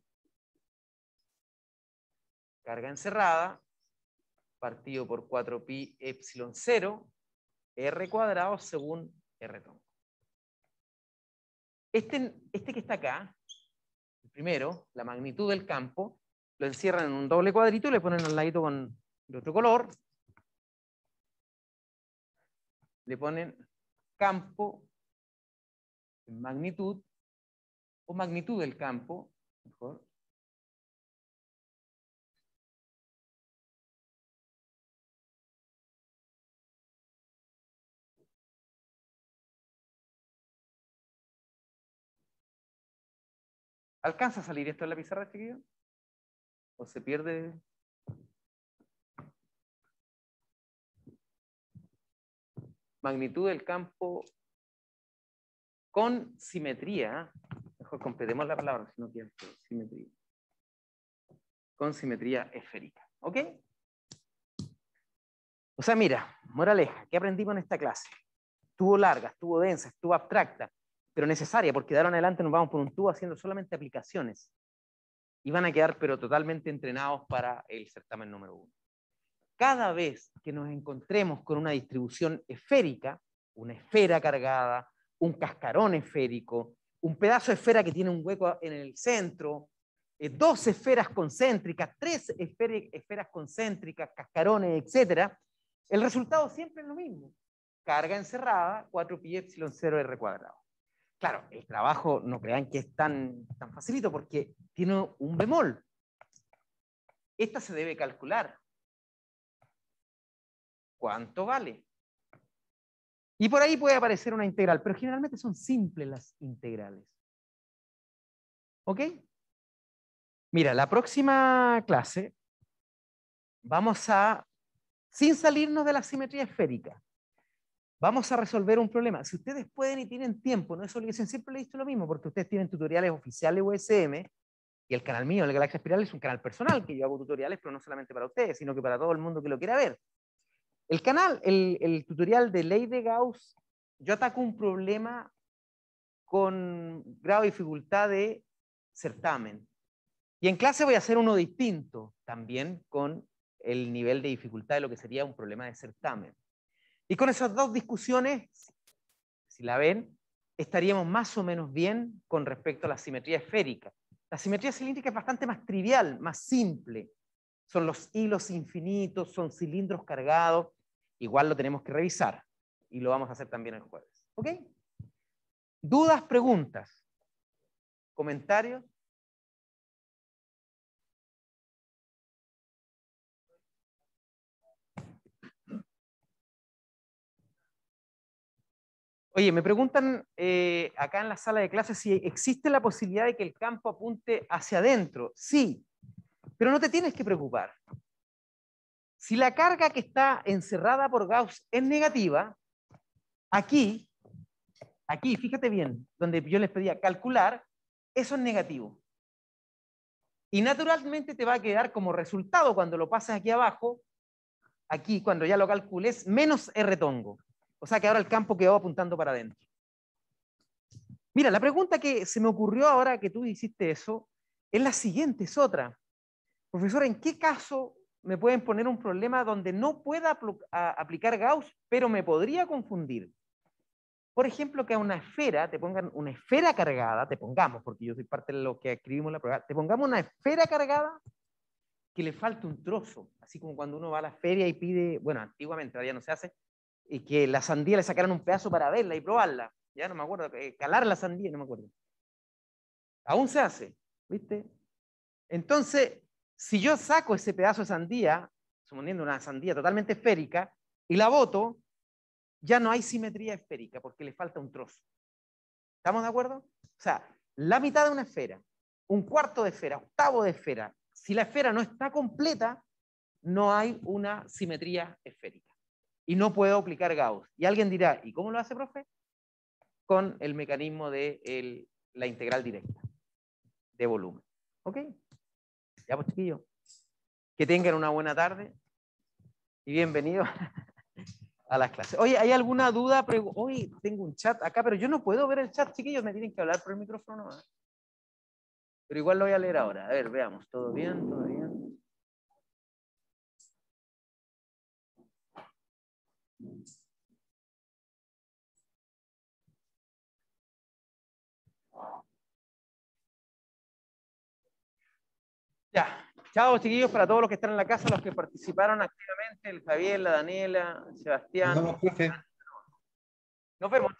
carga encerrada, partido por 4pi epsilon 0, r cuadrado según r tronco. Este que está acá, el primero, la magnitud del campo, lo encierran en un doble cuadrito y le ponen al ladito de otro color. Le ponen campo en magnitud o magnitud del campo, mejor. ¿Alcanza a salir esto en la pizarra, chiquillo? ¿O se pierde? Magnitud del campo con simetría. Mejor completemos la palabra, si no quiero simetría. Con simetría esférica. ¿Ok? O sea, mira, moraleja, ¿qué aprendimos en esta clase? Estuvo larga, estuvo densa, estuvo abstracta, pero necesaria, porque de ahora en adelante nos vamos por un tubo haciendo solamente aplicaciones. Y van a quedar, pero totalmente entrenados para el certamen número 1. Cada vez que nos encontremos con una distribución esférica, una esfera cargada, un cascarón esférico, un pedazo de esfera que tiene un hueco en el centro, 2 esferas concéntricas, 3 esferas concéntricas, cascarones, etc., el resultado siempre es lo mismo. Carga encerrada, 4pi epsilon 0 r cuadrado. Claro, el trabajo no crean que es tan facilito porque tiene un bemol. Esta se debe calcular. ¿Cuánto vale? Y por ahí puede aparecer una integral, pero generalmente son simples las integrales. ¿Ok? Mira, la próxima clase vamos a, sin salirnos de la simetría esférica, Vamos a resolver un problema. Si ustedes pueden y tienen tiempo, no es obligación, siempre le he dicho lo mismo, porque ustedes tienen tutoriales oficiales USM, y el canal mío, el Galaxia Espiral, es un canal personal, que yo hago tutoriales, pero no solamente para ustedes, sino que para todo el mundo que lo quiera ver. El canal, el tutorial de ley de Gauss, yo ataco un problema con grado de dificultad de certamen. Y en clase voy a hacer uno distinto, también con el nivel de dificultad de lo que sería un problema de certamen. Y con esas dos discusiones, si la ven, estaríamos más o menos bien con respecto a la simetría esférica. La simetría cilíndrica es bastante más trivial, más simple. Son los hilos infinitos, son cilindros cargados. Igual lo tenemos que revisar. Y lo vamos a hacer también el jueves. ¿Ok? ¿Dudas, preguntas? ¿Comentarios? Oye, me preguntan acá en la sala de clases si existe la posibilidad de que el campo apunte hacia adentro. Sí, pero no te tienes que preocupar. Si la carga que está encerrada por Gauss es negativa, aquí, fíjate bien, donde yo les pedía calcular, eso es negativo. Y naturalmente te va a quedar como resultado cuando lo pases aquí abajo, aquí cuando ya lo calcules, menos R tongo. O sea que ahora el campo quedó apuntando para adentro. Mira, la pregunta que se me ocurrió ahora que tú hiciste eso, es la siguiente, es otra. Profesor, ¿en qué caso me pueden poner un problema donde no pueda aplicar Gauss, pero me podría confundir? Por ejemplo, que a una esfera, te pongan una esfera cargada, te pongamos, porque yo soy parte de lo que escribimos en la prueba, te pongamos una esfera cargada que le falte un trozo, así como cuando uno va a la feria y pide, bueno, antiguamente, ahora ya no se hace, y que la sandía le sacaran un pedazo para verla y probarla. Ya no me acuerdo, calar la sandía, no me acuerdo. Aún se hace, ¿viste? Entonces, si yo saco ese pedazo de sandía, suponiendo una sandía totalmente esférica, y la boto, ya no hay simetría esférica, porque le falta un trozo. ¿Estamos de acuerdo? O sea, la mitad de una esfera, un cuarto de esfera, octavo de esfera, si la esfera no está completa, no hay una simetría esférica. Y no puedo aplicar Gauss. Y alguien dirá, ¿y cómo lo hace, profe? Con el mecanismo de la integral directa de volumen. ¿Ok? Ya pues, chiquillos. Que tengan una buena tarde y bienvenidos a las clases. Oye, ¿hay alguna duda? Hoy tengo un chat acá, pero yo no puedo ver el chat, chiquillos. Me tienen que hablar por el micrófono. Pero igual lo voy a leer ahora. A ver, veamos. ¿Todo bien? ¿Todo bien? Ya. Chao, chiquillos, para todos los que están en la casa, los que participaron activamente, el Javier, la Daniela, el Sebastián. Nos vemos, profe. Nos vemos.